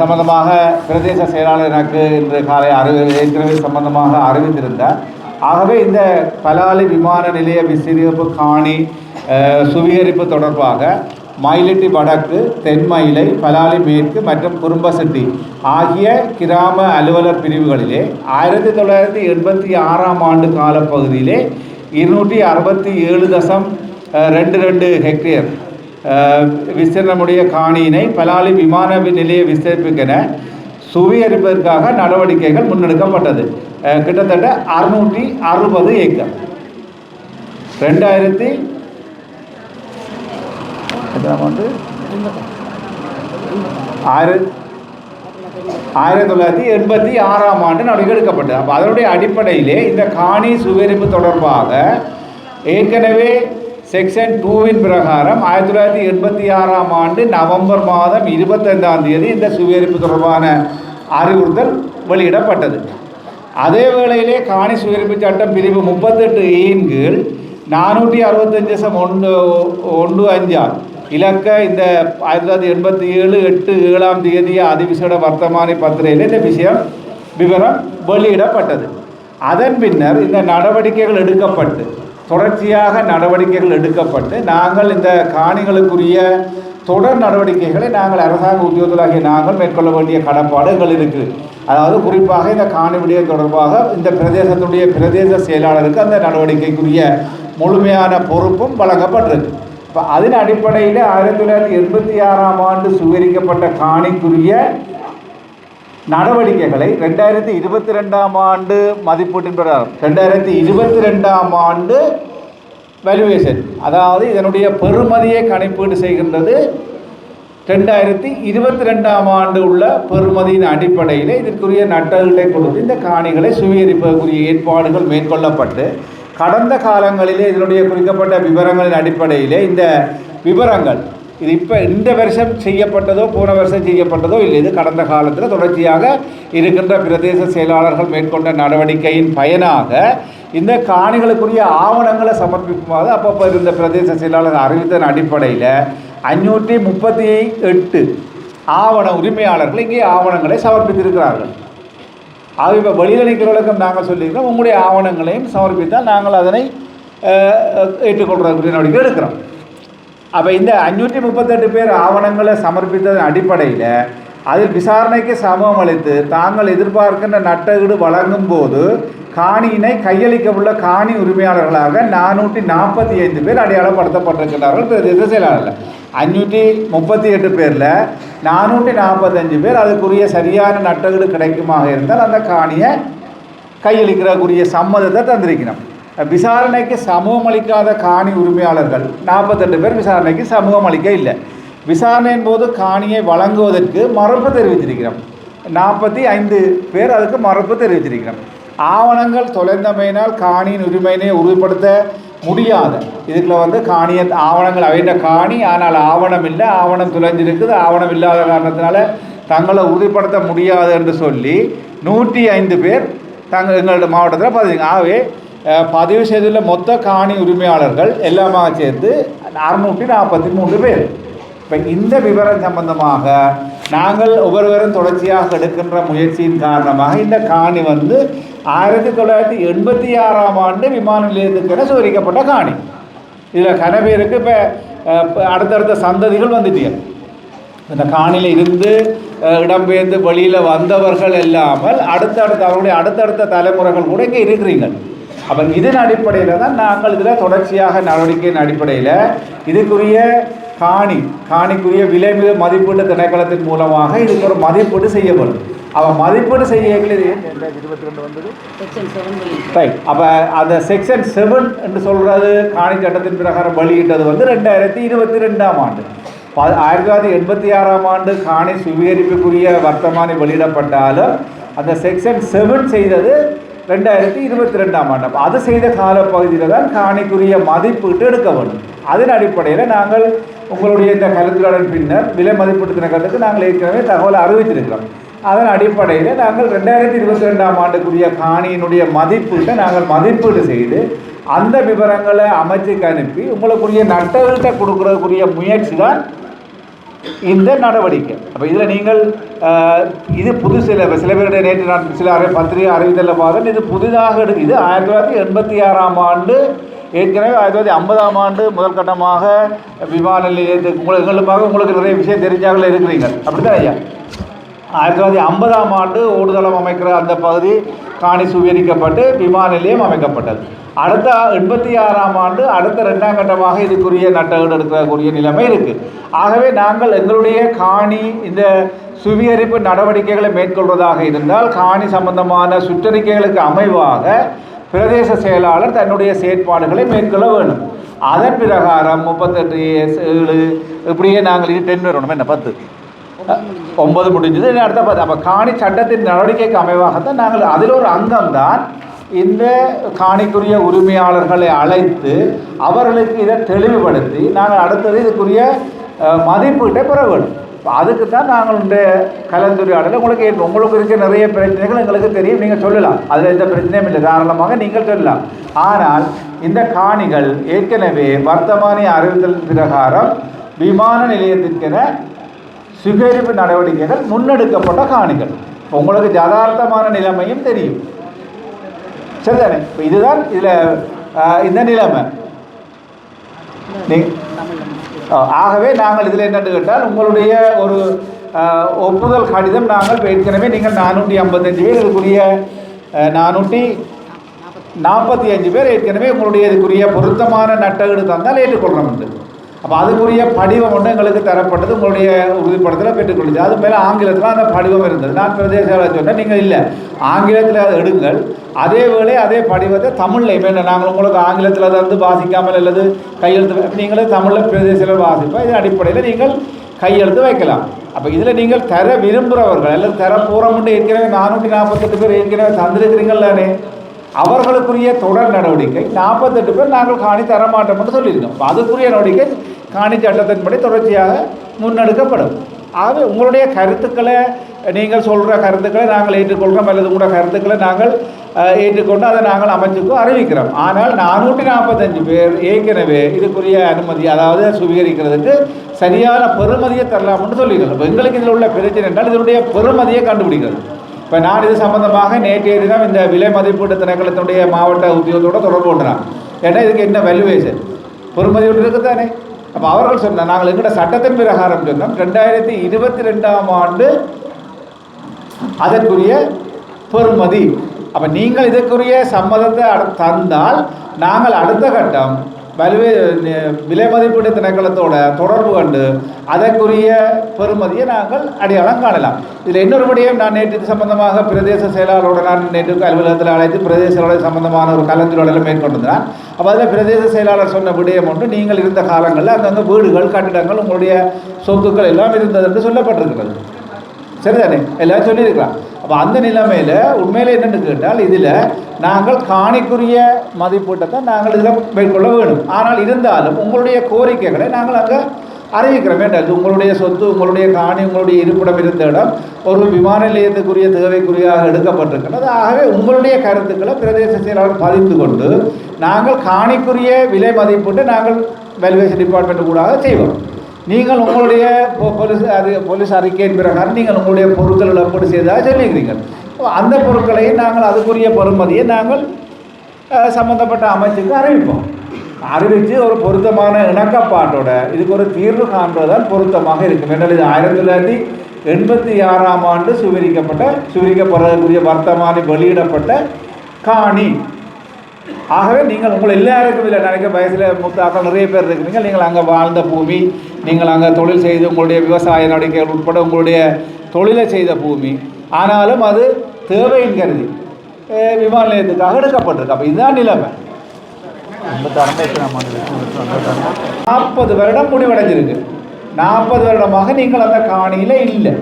[SPEAKER 5] சம்பந்தமாக பிரதேச செயலாளர் எனக்கு இன்று காலை ஏற்கனவே சம்பந்தமாக அறிவித்திருந்தார். ஆகவே இந்த பலாலி விமான நிலைய விசிறிப்பு காணி சுவீகரிப்பு தொடர்பாக மயிலிட்டி வடக்கு, தென்மயிலை, பலாலி மேற்கு மற்றும் குறும்பசெட்டி ஆகிய கிராம அலுவலர் பிரிவுகளிலே 1986ஆம் ஆண்டு காலப்பகுதியிலே 267.22 ஹெக்டேர் விஸ்தீர்ணமுடைய காணியினை பலாலி விமான நிலைய விஸ்தரிப்புக்கென சுவீகரிப்பதற்காக நடவடிக்கைகள் முன்னெடுக்கப்பட்டது. கிட்டத்தட்ட 660 ஏக்கர் 2000 ஆண்டு 1986ஆம் ஆண்டு நடவடிக்கை எடுக்கப்பட்டது. அப்போ அதனுடைய அடிப்படையிலே இந்த காணி சுவீகரிப்பு தொடர்பாக ஏற்கனவே செக்ஷன் 2வின் பிரகாரம் 1986ஆம் ஆண்டு நவம்பர் மாதம் 25ஆம் தேதி இந்த சுவீகரிப்பு தொடர்பான அறிவுறுத்தல் வெளியிடப்பட்டது. அதே வேளையிலே காணி சுவீகரிப்பு சட்டம் பிரிவு 38 கீழ் 465.15 இலக்க இந்த 1987/8/7ஆம் தேதி அதிவிசேட வர்த்தமானி பத்திரையில் இந்த விவரம் வெளியிடப்பட்டது. அதன் பின்னர் இந்த நடவடிக்கைகள் எடுக்கப்பட்டு தொடர்ச்சியாக நடவடிக்கைகள் எடுக்கப்பட்டு நாங்கள் இந்த காணிகளுக்குரிய தொடர் நடவடிக்கைகளை நாங்கள் அரசாங்க உத்தியோகர்களாகிய நாங்கள் மேற்கொள்ள வேண்டிய கடப்பாடுகள் இருக்குது. அதாவது குறிப்பாக இந்த காணி விடயம் தொடர்பாக இந்த பிரதேசத்துடைய பிரதேச செயலாளருக்கு அந்த நடவடிக்கைக்குரிய முழுமையான பொறுப்பும் வழங்கப்பட்டிருக்கு. இப்போ அதன் அடிப்படையில் 1986ஆம் ஆண்டு சுவீகரிக்கப்பட்ட காணிக்குரிய நடவடிக்கைகளை 2022ஆம் ஆண்டு மதிப்பீட்டின் பிரகாரம் 2022ஆம் ஆண்டு வேல்யூவேஷன், அதாவது இதனுடைய பெறுமதியை கணிப்பீடு செய்கின்றது 2022ஆம் ஆண்டு உள்ள பெறுமதியின் அடிப்படையில் இதற்குரிய நட்டங்களை கொடுத்து இந்த காணிகளை சுவீகரிப்பதற்குரிய ஏற்பாடுகள் மேற்கொள்ளப்பட்டு கடந்த காலங்களிலே இதனுடைய குறிக்கப்பட்ட விவரங்களின் அடிப்படையிலே இந்த விவரங்கள் இது இப்போ இந்த வருஷம் செய்யப்பட்டதோ போன வருஷம் செய்யப்பட்டதோ இல்லை, இது கடந்த காலத்தில் தொடர்ச்சியாக இருக்கின்ற பிரதேச செயலாளர்கள் மேற்கொண்ட நடவடிக்கையின் பயனாக இந்த காணிகளுக்குரிய ஆவணங்களை சமர்ப்பிக்கும்போது அப்பப்போ இருந்த பிரதேச செயலாளர் அறிவித்ததன் அடிப்படையில் 538 ஆவண உரிமையாளர்கள் இங்கே ஆவணங்களை சமர்ப்பித்திருக்கிறார்கள். ஆக இப்போ வெளியில் நிற்கிறவர்களுக்கும் நாங்கள் சொல்லியிருக்கிறோம், உங்களுடைய ஆவணங்களையும் சமர்ப்பித்தால் நாங்கள் அதனை ஏற்றுக்கொள்வதற்குரிய நடவடிக்கை எடுக்கிறோம். அப்போ இந்த 538 பேர் ஆவணங்களை சமர்ப்பித்ததன் அடிப்படையில் அதில் விசாரணைக்கு சமூகம் அளித்து தாங்கள் எதிர்பார்க்கின்ற நட்டஈடு வழங்கும் போது காணியினை கையளிக்க உள்ள காணி உரிமையாளர்களாக 445 பேர் அடையாளப்படுத்தப்பட்டிருக்கிறார்கள் பிரதேச செயலாளர்கள். 538 பேரில் 445 பேர் அதுக்குரிய சரியான நட்டஈடு கிடைக்குமாக இருந்தால் அந்த காணியை கையளிக்கிறக்குரிய சம்மதத்தை தந்திருக்கிறோம். விசாரணைக்கு சமூகம் அளிக்காத காணி உரிமையாளர்கள் 48 பேர் விசாரணைக்கு சமூகம் அளிக்க இல்லை. விசாரணையின் போது காணியை வழங்குவதற்கு மறுப்பு தெரிவித்திருக்கிறோம். 45 பேர் அதுக்கு மறுப்பு தெரிவித்திருக்கிறோம். ஆவணங்கள் தொலைந்தமையினால் காணியின் உரிமையினை உறுதிப்படுத்த முடியாது. இதுக்குள்ள காணிய ஆவணங்கள் அவைண்ட காணி, ஆனால் ஆவணம் இல்லை, ஆவணம் தொலைஞ்சிருக்குது, ஆவணம் இல்லாத காரணத்தினால தங்களை உறுதிப்படுத்த முடியாது என்று சொல்லி 105 பேர் எங்களோட மாவட்டத்தில் பதிவு. ஆகவே பதிவு செய்துள்ள மொத்த காணி உரிமையாளர்கள் எல்லாமாக சேர்த்து 643 பேர். இப்போ இந்த விவரம் சம்பந்தமாக நாங்கள் ஒவ்வொருவரும் தொடர்ச்சியாக எடுக்கின்ற முயற்சியின் காரணமாக இந்த காணி 1986ஆம் ஆண்டு விமான நிலையத்துக்கென சுவீகரிக்கப்பட்ட காணி. இதில் கன பேருக்கு இப்போ அடுத்தடுத்த சந்ததிகள் வந்துட்டீங்க. இந்த காணியில் இருந்து இடம்பெயர்ந்து வெளியில் வந்தவர்கள் இல்லாமல் அவருடைய அடுத்தடுத்த தலைமுறைகள் கூட இங்கே இருக்கிறீங்க. அப்போ இதன் அடிப்படையில் தான் நாங்கள் இதில் தொடர்ச்சியாக நடவடிக்கையின் அடிப்படையில் இதுக்குரிய காணிக்குரிய விலை மதிப்பீட்டு திணைக்களத்தின் மூலமாக இதுக்கு ஒரு மதிப்பீடு செய்யப்படும். அவன் மதிப்பீடு செய்ய 22 வந்தது ரைட். அப்போ அந்த செக்ஷன் 7 என்று சொல்கிறது காணி சட்டத்தின் பிரகாரம் வெளியிட்டது 2022ஆம் ஆண்டு. 1986ஆம் ஆண்டு காணி சுவீகரிப்புக்குரிய வர்த்தமானி வெளியிடப்பட்டாலும் அந்த செக்ஷன் 7 செய்தது 2022ஆம் ஆண்டு. அது செய்த காலப்பகுதியில் தான் காணிக்குரிய மதிப்பீட்டு எடுக்க வேண்டும். அதன் அடிப்படையில் நாங்கள் உங்களுடைய இந்த கலந்துரையாடல் பின்னர் விலை மதிப்பீட்டு திணைக்களத்துக்கு நாங்கள் ஏற்கனவே தகவலை அறிவித்திருக்கிறோம். அதன் அடிப்படையில் நாங்கள் 2022ஆம் ஆண்டுக்குரிய காணியினுடைய மதிப்பீட்டை நாங்கள் மதிப்பீடு செய்து அந்த விவரங்களை அமைச்சுக்கு அனுப்பி உங்களுக்குரிய நட்டஈட்டை கொடுக்குறதுக்குரிய முயற்சி தான் இந்த நடவடிக்கை. அப்போ இதில் நீங்கள் இது சில பேருடைய நேற்று நான் சில பத்திரிகை அறிவித்தலில் பார்த்தேன், இது புதிதாக இது 1986ஆம் ஆண்டு ஏற்கனவே 1950ஆம் ஆண்டு முதல் கட்டமாக விமான நிலையத்துக்கு உங்களுக்கு நிறைய விஷயம் தெரிஞ்சாங்களே இருக்கிறீங்க. அப்படி தான் ஐயா 1950ஆம் ஆண்டு ஓடுதளம் அமைக்கிற அந்த பகுதி காணி சுவீகரிக்கப்பட்டு விமான நிலையம் அமைக்கப்பட்டது. அடுத்த 86ஆம் ஆண்டு அடுத்த 2ஆம் கட்டமாக இதுக்குரிய நட்டஈடு எடுக்கக்கூடிய நிலைமை இருக்குது. ஆகவே நாங்கள் எங்களுடைய காணி இந்த சுவீகரிப்பு நடவடிக்கைகளை மேற்கொள்வதாக இருந்தால் காணி சம்பந்தமான சுற்றறிக்கைகளுக்கு அமைவாக பிரதேச செயலாளர் தன்னுடைய செயற்பாடுகளை மேற்கொள்ள வேண்டும். அதன் பிரகாரம் 38 7 இப்படியே நாங்கள் 10 வரணும், என்ன 10 9 முடிஞ்சது. அடுத்த 10. அப்போ காணி சட்டத்தின் நடவடிக்கைக்கு அமைவாகத்தான் நாங்கள் அதில் ஒரு அங்கம்தான் இந்த காணிக்குரிய உரிமையாளர்களை அழைத்து அவர்களுக்கு இதை தெளிவுபடுத்தி நாங்கள் அடுத்தது இதுக்குரிய மதிப்பீட்டை பெற வேண்டும். அதுக்கு தான் நாங்கள் இந்த கலந்துரையாடலை உங்களுக்கு இருக்க நிறைய பிரச்சனைகள் எங்களுக்கு தெரியும், நீங்கள் சொல்லலாம், அதில் எந்த பிரச்சனையும் இல்லை, தாராளமாக நீங்கள் சொல்லலாம். ஆனால் இந்த காணிகள் ஏற்கனவே வர்த்தமானி அறிவித்தல் பிரகாரம் விமான நிலையத்திற்கென சுகரிப்பு நடவடிக்கைகள் முன்னெடுக்கப்பட்ட காணிகள். உங்களுக்கு யதார்த்தமான நிலைமையும் தெரியும், சரிதானே? இப்போ இதுதான் இதில் இந்த நிலைமை. ஆகவே நாங்கள் இதில் என்னென்னு கேட்டால் உங்களுடைய ஒரு ஒப்புதல் கடிதம் நாங்கள் ஏற்கனவே நீங்கள் 455 பேர் இதுக்குரிய 445 பேர் ஏற்கனவே உங்களுடைய இதுக்குரிய பொருத்தமான நட்டகீடு தந்தால் ஏற்றுக்கொள்கிறோம். அப்போ அதுக்குரிய படிவம் ஒன்று எங்களுக்கு தரப்பட்டது, உங்களுடைய உறுதிப்படுத்தலை பெற்றுக்கொள்ளுச்சு. அது மேலே ஆங்கிலத்தில் அந்த படிவம் இருந்தது. நான் பிரதேச சொன்னேன், நீங்கள் இல்லை ஆங்கிலத்தில் அதை எடுங்கள், அதே வேளை அதே படிவத்தை தமிழில் வேணும். நாங்கள் உங்களுக்கு ஆங்கிலத்தில் அதை வந்து வாசிக்காமல் அல்லது கையெழுத்து நீங்களே தமிழில் பிரதேசத்தில் வாசிப்போம். இதன் அடிப்படையில் நீங்கள் கையெழுத்து வைக்கலாம். அப்போ இதில் நீங்கள் தர விரும்புகிறவர்கள் அல்லது தர போகிறோம்னு ஏற்கனவே 448 பேர் ஏற்கனவே தந்திருக்கிறீங்கள் தானே, அவர்களுக்குரிய தொடர் நடவடிக்கை 48 பேர் நாங்கள் காணி தரமாட்டோம்னு சொல்லியிருக்கோம். அதுக்குரிய நடவடிக்கை காணி சட்டத்தின்படி தொடர்ச்சியாக முன்னெடுக்கப்படும். ஆகவே உங்களுடைய கருத்துக்களை நீங்கள் சொல்கிற கருத்துக்களை நாங்கள் ஏற்றுக்கொள்கிறோம், அல்லது உங்களோட கருத்துக்களை நாங்கள் ஏற்றுக்கொண்டு அதை நாங்கள் அமைச்சுக்கும் அறிவிக்கிறோம். ஆனால் 445 பேர் ஏற்கனவே இதுக்குரிய அனுமதி, அதாவது சுவீகரிக்கிறதுக்கு சரியான பெறுமதியை தரலாம்னு சொல்லியிருக்கோம். இப்போ எங்களுக்கு இதில் உள்ள பிரச்சனை என்றால் இதனுடைய பெறுமதியை கண்டுபிடிக்கிறது. இப்போ நான் இது சம்பந்தமாக நேற்றைய தினம் இந்த விலை மதிப்பீட்டு திணைக்களத்தினுடைய மாவட்ட உத்தியோகத்தோடு தொடர்பு கொண்டுறாங்க. ஏன்னா இதுக்கு என்ன வேல்யூவேஷன் பெறுமதி ஒன்று இருக்குது தானே. அப்போ அவர்கள் சொன்னாங்க, நாங்கள் எங்களோட சட்டத்தின் பிரகாரம் சொன்னோம் 2022ஆம் ஆண்டு அதற்குரிய பெறுமதி. அப்போ நீங்கள் இதற்குரிய சம்மதத்தை தந்தால் நாங்கள் அடுத்த கட்டம் விலை மதிப்பீட்டு திணைக்களத்தோட தொடர்பு கண்டு அதற்குரிய பெறுமதியை நாங்கள் அடையாளம் காணலாம். இதில் இன்னொரு விடயம், நான் நேற்று சம்பந்தமாக பிரதேச செயலாளரோட நான் நேற்று அலுவலகத்தில் அழைத்து பிரதேச செயலாளர் சம்பந்தமான ஒரு கலந்துரையாடலை மேற்கொண்டிருந்தேன். அப்போ அதில் பிரதேச செயலாளர் சொன்ன விடயம் ஒன்று, நீங்கள் இருந்த காலங்களில் அங்கங்கே வீடுகள் கட்டிடங்கள் உங்களுடைய சொத்துக்கள் எல்லாம் இருந்தது என்று சொல்லப்பட்டிருக்கிறது, சரிதானே? எல்லாம் சொல்லியிருக்கலாம். அப்போ அந்த நிலைமையில் உண்மையில் என்னென்னு கேட்டால் இதில் நாங்கள் காணிக்குரிய மதிப்பீட்டை தான் நாங்கள் இதில் மேற்கொள்ள வேணும். ஆனால் இருந்தாலும் உங்களுடைய கோரிக்கைகளை நாங்கள் அங்கே அறிவிக்கிறோம். வேண்டாம், உங்களுடைய சொத்து, உங்களுடைய காணி, உங்களுடைய இருப்பிடம் இருந்த இடம் ஒரு விமான நிலையத்துக்குரிய தேவைக்குரியாக எடுக்கப்பட்டிருக்கிறது. ஆகவே உங்களுடைய கருத்துக்களை பிரதேச செயலாளர் பதிந்து கொண்டு நாங்கள் காணிக்குரிய விலை மதிப்பீட்டை நாங்கள் வேல்யூவேஷன் டிபார்ட்மெண்ட் கூடாக செய்வோம். நீங்கள் உங்களுடைய போலீஸ் அறிக்கையின் பிரகாரம் நீங்கள் உங்களுடைய பொருட்கள் இழப்பீடு செய்ததாக சொல்லியிருக்கிறீங்க. அந்த பொருட்களையும் நாங்கள் அதுக்குரிய பெறுமதியை நாங்கள் சம்பந்தப்பட்ட அமைச்சுக்கு அறிவிப்போம். அறிவித்து ஒரு பொருத்தமான இணக்கப்பாட்டோட இதுக்கு ஒரு தீர்வு காண்பதுதான் பொருத்தமாக இருக்கும். என்றால் இது 1986ஆம் ஆண்டு சுவீகரிக்கப்படுறதுக்குரிய வர்த்தமானி வெளியிடப்பட்ட காணி. ஆகவே நீங்கள் உங்கள் எல்லாருக்கும் இதில் நினைக்க வயசில் மூத்தாக்கள் நிறைய பேர் இருக்கிறீங்க. நீங்கள் அங்கே வாழ்ந்த பூமி, நீங்கள் அங்கே தொழில் செய்து உங்களுடைய விவசாய நடவடிக்கைகள் உட்பட உங்களுடைய தொழிலை செய்த பூமி, ஆனாலும் அது தேவையின் கருதி விமான நிலையத்துக்காக எடுக்கப்பட்டிருக்கு. அப்போ இதுதான் நிலைமை. 40 வருடம் முடிவடைஞ்சிருக்கு. 40 வருடமாக நீங்கள் அந்த காணியில் இல்லை.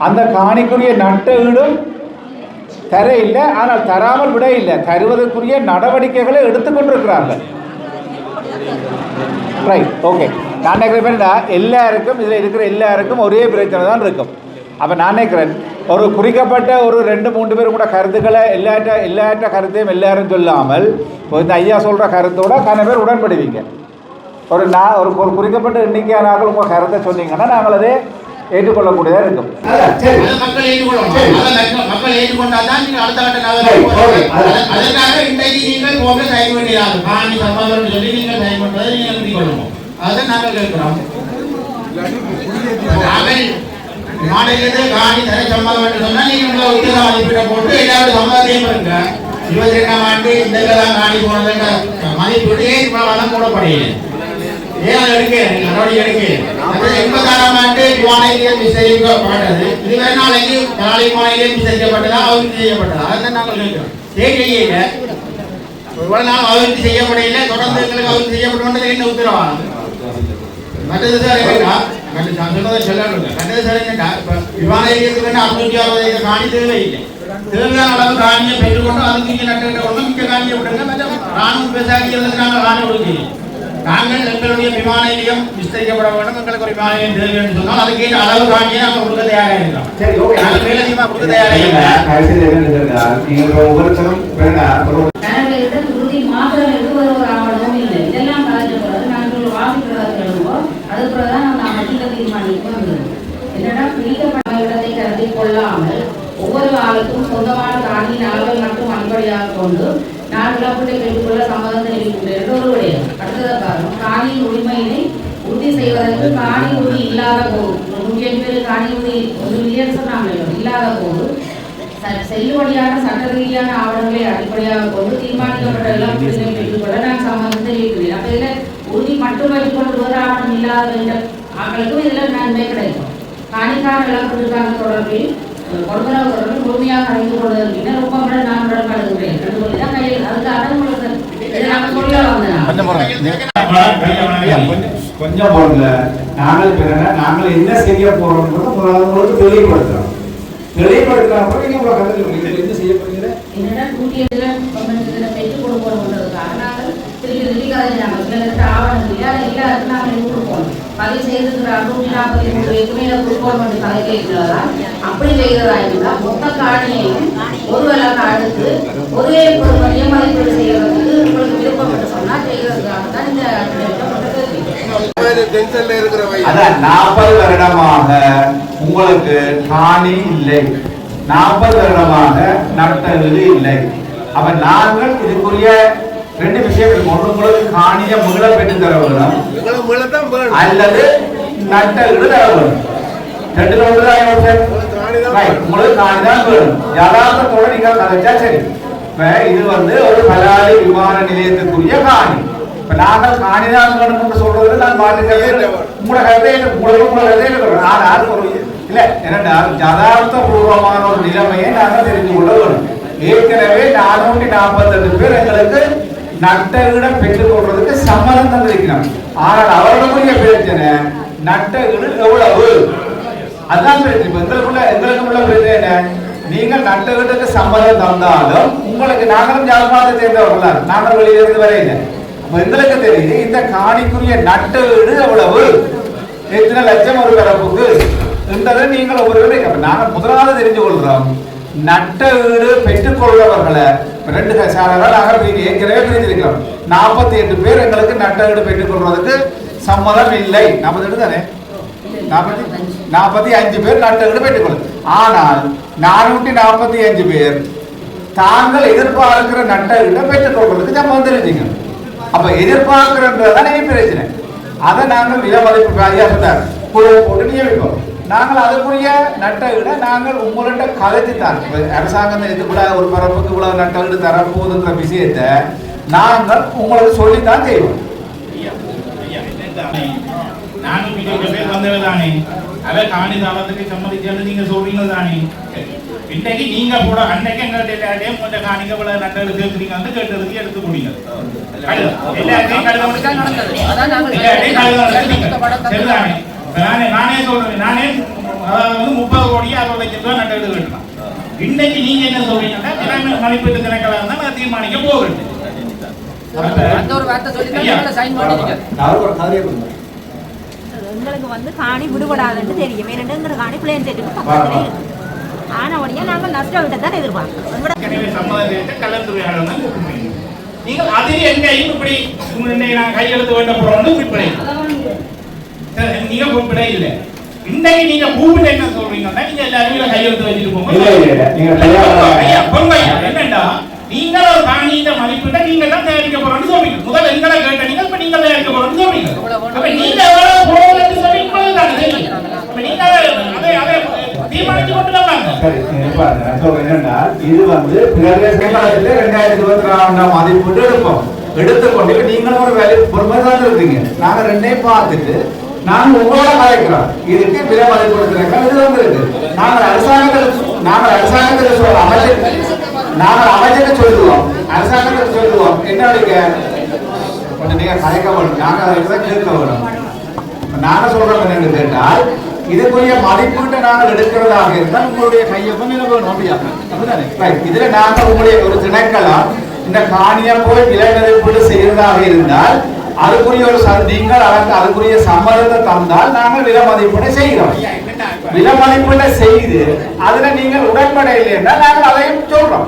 [SPEAKER 5] அந்த காணிக்குரிய நட்டஈடும் தர இல்லை, ஆனால் தராமல் விட இல்லை, தருவதற்குரிய நடவடிக்கைகளை எடுத்துக்கொண்டிருக்கிறார்கள். Right, okay. நான் நினைக்கிறேன் எல்லாருக்கும் இதில் இருக்கிற எல்லாருக்கும் ஒரே பிரச்சனை தான் இருக்கும். அப்போ நான் நினைக்கிறேன் ஒரு குறிக்கப்பட்ட ஒரு 2-3 பேர் கூட கருத்துக்களை எல்லாற்ற கருத்தையும் எல்லாரும் சொல்லாமல் இந்த ஐயா சொல்கிற கருத்தோட கன பேர் உடன்படுவீங்க. ஒரு குறிக்கப்பட்ட எண்ணிக்கையானார்கள் உங்கள் கருத்தை சொன்னீங்கன்னா நாங்கள் அதை ஏற்றுக்கொள்ளக்கூடியதாக இருக்கும்.
[SPEAKER 4] மக்கள் ஏற்றுக்கொண்டால் தான் நீங்கள் அடுத்த கட்ட அதற்காக இன்றைக்கு நீங்கள் போக சைன் பண்ணிடாது. காணி சம்பாதம் சொல்லி நீங்கள் சைன் பண்ணுறதை நீங்கள் எழுதி கொள்ளணும். அதை நாங்கள் கேட்கிறோம். நாங்கள் மாநிலத்தை காணி தர சம்பாதம் என்று சொன்னால் நீங்கள் உங்கள் உத்தியோக மதிப்பீட்டை போட்டு எல்லாரும் சம்பாதையும் இருங்க. 22ஆம் ஆண்டு இந்த காணி போனது மதிப்பீடு வளம் போடப்படுகிறது. ஏன் நடவடிக்கை எடுக்க 86ஆம் ஆண்டு மாநிலம் விசாரிக்கப்பட்டது. இதுவரை நாளைக்கு மாநிலம் விசாரிக்கப்பட்டதா அபிவிருத்தி செய்யப்பட்டதா? அதான் நாங்கள் கேட்கிறோம். செய்யல இவ்வளவு நாள் அபிவிருத்தி செய்யப்படையில தொடர்ந்து எங்களுக்கு அபிவிருத்தி செய்யப்பட்டது என்ன உத்தரவாதம்? மற்றது நல்ல சொன்னதை சொல்லணும். கண்டது சரிங்க. விமான நிலையத்துக்கு 660 காணி தேவையில்லை. தேவையான அளவு காணியை பெற்றுக்கொண்டு அதுக்கு இங்கே நட்டு கொண்டு மிக்க காணியை விட்டுருங்க. ராணுவ விவசாயிகளுக்கு நாங்கள் காணி கொடுக்கிறோம். நாங்கள் எங்களுடைய விமான நிலையம் விஸ்தரிக்கப்பட வேண்டும். எங்களுக்கு ஒரு விமான நிலையம் தேவை என்று சொன்னால் அதுக்கு அளவு காணியை நாங்கள் கொடுக்க தயாராக இருக்கிறோம். சரி, ஓகே. நாங்கள் மேலே அதிகமாக கொடுக்க தயாராக
[SPEAKER 1] உறுதி மாத்திரம் எது ஒரு ஆவணமும் இல்லை. இதெல்லாம் கலைஞர் நாங்கள் வாசிக்கிறதாக எழுதுவோம். அது பிறகுதான் நம்ம மத்திய தீர்மானிக்கு வந்தது. என்னடா பிரிக்கப்பட்ட இடத்தை கருத்தில் கொள்ளாமல் ஒவ்வொரு ஆளுக்கும் சொந்தமான காணியின் அளவை மட்டும் அடிப்படையாக கொண்டு நான் இழப்பீட்டை பெற்றுக்கொள்ள சம்மதம் தெரிவிக்கின்றேன் ஒரு விடயம். அடுத்ததாக பாருங்க, காணியின் உரிமையினை உறுதி செய்வதற்கு காணி உறுதி இல்லாத போது 100 பேர் காணி உறுதி 1 மில்லியன் சொன்னாங்க இல்லாத போது செல்லுபடியான சட்ட ரீதியான ஆவணங்களை அடிப்படையாக கொண்டு தீர்மானிக்கப்பட்ட இழப்பீட்டை பெற்றுக்கொள்ள நான் சம்மதம் தெரிவிக்கிறேன். அப்ப இதுல உறுதி மட்டும் வைத்துக்கொண்டு வேறு ஆவணம் இல்லாத ஆக்களுக்கும் இதுல நன்மை கிடைக்கும். காணிக்கான இழப்பீட்டுக்கான தொடர்பில் கொடுப்பனவு தொடர்பில் முழுமையாக அறிந்து கொள்வதற்கு ரொம்ப முறை நான் உடன்படுகிறேன். தான் கையில் அதுக்காக உங்களுக்கு நாங்கள் சொல்ல
[SPEAKER 5] கொஞ்சம் போடல. நாங்கள் என்ன செய்ய போறோம்ன்றது தெளிவுபடுத்துறோம். தெளிவுபடுத்தினா நீங்க உங்களை கருத்து என்ன செய்ய போறீங்க
[SPEAKER 1] என்னடா கூட்டியதுல பெற்றுக் கொடுப்போம்ன்றதுக்காக நாங்கள் திருப்பி கதைஞ்சாங்க ஆவணம் இல்லையா எல்லாருக்கும் நாங்கள் கொடுப்போம். பதிவு செய்திருக்கிற 143 மேல கொடுப்போம் என்று கதை கேட்கிறதா? அப்படி செய்கிறதா இருந்தால் மொத்த காணியையும் ஒரு வேலை காடுக்கு ஒரே பொருளையே மதிப்பீடு செய்யறதுக்கு உங்களுக்கு விருப்பம் என்று சொன்னால் செய்கிறதுக்காக தான் இந்த
[SPEAKER 5] 40 வருடமாக உங்களுக்கு காணி இல்லை, 40 வருடமாக நட்டது இல்லை. அப்ப நாங்கள் இதுக்குரிய 2 விஷயம் இருக்கு. ஒன்று உங்களுக்கு காணியை மீள பெற்று தர வேணும் அல்லது நட்டது தர வேணும். 2 உங்களுக்கு காணி தான் வேணும். யதார்த்தத்தோட நீங்கள் கதைச்சா சரி. இது ஒரு பலாலி விமான நிலையத்துக்குரிய காணி. நாங்கள் காணிதான் வேணும் சொல்றது நான் மாற்றுக்கிறேன். உங்களோட கருத்தை ஆனால் இல்ல என்னென்றால் யதார்த்த பூர்வமான ஒரு நிலைமையை நாங்கள் தெரிந்து கொள்ள வேணும். ஏற்கனவே 448 பேர் எங்களுக்கு நட்ட வீடம் பெற்றுக் கொள்றதுக்கு சம்மதம் தந்திருக்கிறார். ஆனால் அவர்களுடைய பிரச்சனை நட்ட வீடு எவ்வளவு, அதுதான் பிரச்சனை. எங்களுக்குள்ள பிரச்சனை என்ன, நீங்கள் நட்ட வீட்டுக்கு சம்மதம் தந்தாலும் உங்களுக்கு நாங்களும் ஜாதகத்தை சேர்ந்தவர்களால் நாங்கள் வெளியிலிருந்து வரையில எங்களுக்கு தெரியுது இந்த காணிக்குரிய நட்ட வீடு எவ்வளவு, எத்தனை லட்சம் ஒரு பிறப்புக்கு என்றதை நீங்கள் ஒவ்வொரு நாங்கள் முதலாவது தெரிஞ்சு கொள்றோம். நட்ட வீடு பெற்றுக்கொள்றவர்களை 2 சாராக நாங்கள் ஏற்கனவே பிரிந்திருக்கிறோம். 48 பேர் எங்களுக்கு நட்ட வீடு பெற்றுக்கொள்வதற்கு சம்மதம் இல்லை. 48 தானே, 45 பேர் நட்ட வீடு பெற்றுக்கொள்ளும். ஆனால் 445 பேர் தாங்கள் எதிர்பார்க்கிற நட்ட வீட்டை பெற்றுக்கொள்வதற்கு சம்மதம் தெரிஞ்சுங்க. அப்ப எதிர்பார்க்கிறன்றதான் பிரச்சனை. அதை நாங்கள் விலை மதிப்பு ஐயாசத்தார் குழு போட்டு நியமிப்போம். நாங்கள் அதுக்குரிய நட்ட வீட நாங்கள் உங்கள்கிட்ட கதைச்சு தான் அரசாங்கம் இதுக்குள்ள ஒரு பரப்புக்கு இவ்வளவு நட்ட வீடு தரப்போகுதுங்கிற விஷயத்தை நாங்கள் உங்களுக்கு சொல்லித்தான் செய்வோம்.
[SPEAKER 4] நானும் பேர் வந்தவர் தானே, அதை காணி தாளத்துக்கு சம்மதிக்கிறது நீங்க சொல்றீங்க தானே. இன்னைக்கு நீங்க கூட அன்னைக்கு எங்கள்கிட்ட கொஞ்சம் காணிக்க கூட நட்டது கேட்குறீங்க வந்து கேட்டதுக்கு எடுத்து கொடுங்க. சரிதானே? நானே சொல்றேன், நானே அதாவது 30 கோடி 60 லட்சம் ரூபாய் நட்டது கேட்கலாம். இன்னைக்கு நீங்க என்ன சொல்றீங்கன்னா திறமை மதிப்பீட்டு திணைக்களம் தான் நான் தீர்மானிக்க போகிறேன்.
[SPEAKER 10] எங்களுக்கு காணி விடுபடாதுன்னு தெரியும். ஏன்னா காணி பிளேன் செட்டுக்கு பக்கத்துல இருக்கு. ஆனா உடனே நாங்கள் நஷ்ட விட்ட தான் எதிர்பார்க்கிறோம்.
[SPEAKER 4] நீங்கள் அதில் எங்கேயும் இப்படி நான் கையெழுத்து வேண்ட போறோம்னு குறிப்பிட நீங்க குறிப்பிட இல்லை. இன்னைக்கு நீங்க கூப்பிட்டு என்ன சொல்றீங்கன்னா நீங்க எல்லாரும் கையெழுத்து வச்சுட்டு போங்க. என்னண்டா நீங்க ஒரு காணியின் மதிப்பீட்டை நீங்க தான் தயாரிக்க போறோம்னு சொல்றீங்க. முதல்ல எங்களை கேட்ட நீங்க இப்ப நீங்க தயாரிக்க போறோம்னு சொல்றீங்க. அப்ப நீங்க எவ்வளவு போறோம்னு சொல்லி அப்ப நீங்க அதை தீர்மானிச்சு கொண்டு வந்தாங்க.
[SPEAKER 5] இது பிரதேசத்தில் 2024 மதிப்பீட்டு எடுப்போம். எடுத்துக்கொண்டு நீங்களும் ஒரு வேலை பொறுமைதான் இருக்கீங்க. நாங்க ரெண்டையும் பார்த்துட்டு நாங்கள் உங்களோட கலைக்கிறோம். இதுக்கு விலை மதிப்படுத்துறாங்க. இது இருக்கு. நாங்கள் அரசாங்கத்தில் சொல்லுவோம். அரசாங்கத்தில் சொல்லுவோம். என்ன கொஞ்சம் நீங்க கலைக்க வேணும். நாங்கள் அதை தான் கேட்க வேணும். நாங்கள் சொல்றோம் என்னன்னு கேட்டால் இதுக்குரிய மதிப்பீட்டை நாங்கள் எடுக்கிறதாக இருந்தால் உங்களுடைய கையொப்பம் வேணும் அப்படிதானே? இதுல நாங்கள் உங்களுடைய ஒரு திணைக்கலாம் இந்த காணியை போய் விலை மதிப்பீடு செய்யறதாக இருந்தால் அதுக்குரிய ஒரு நீங்கள் அதுக்குரிய சம்மதத்தை தந்தால் நாங்கள் விலை மதிப்பீடு செய்கிறோம். விலை மதிப்பீட்டை செய்து அதுல நீங்கள் உடன்பட இல்லை என்றால் நாங்கள் அதையும் சொல்றோம்.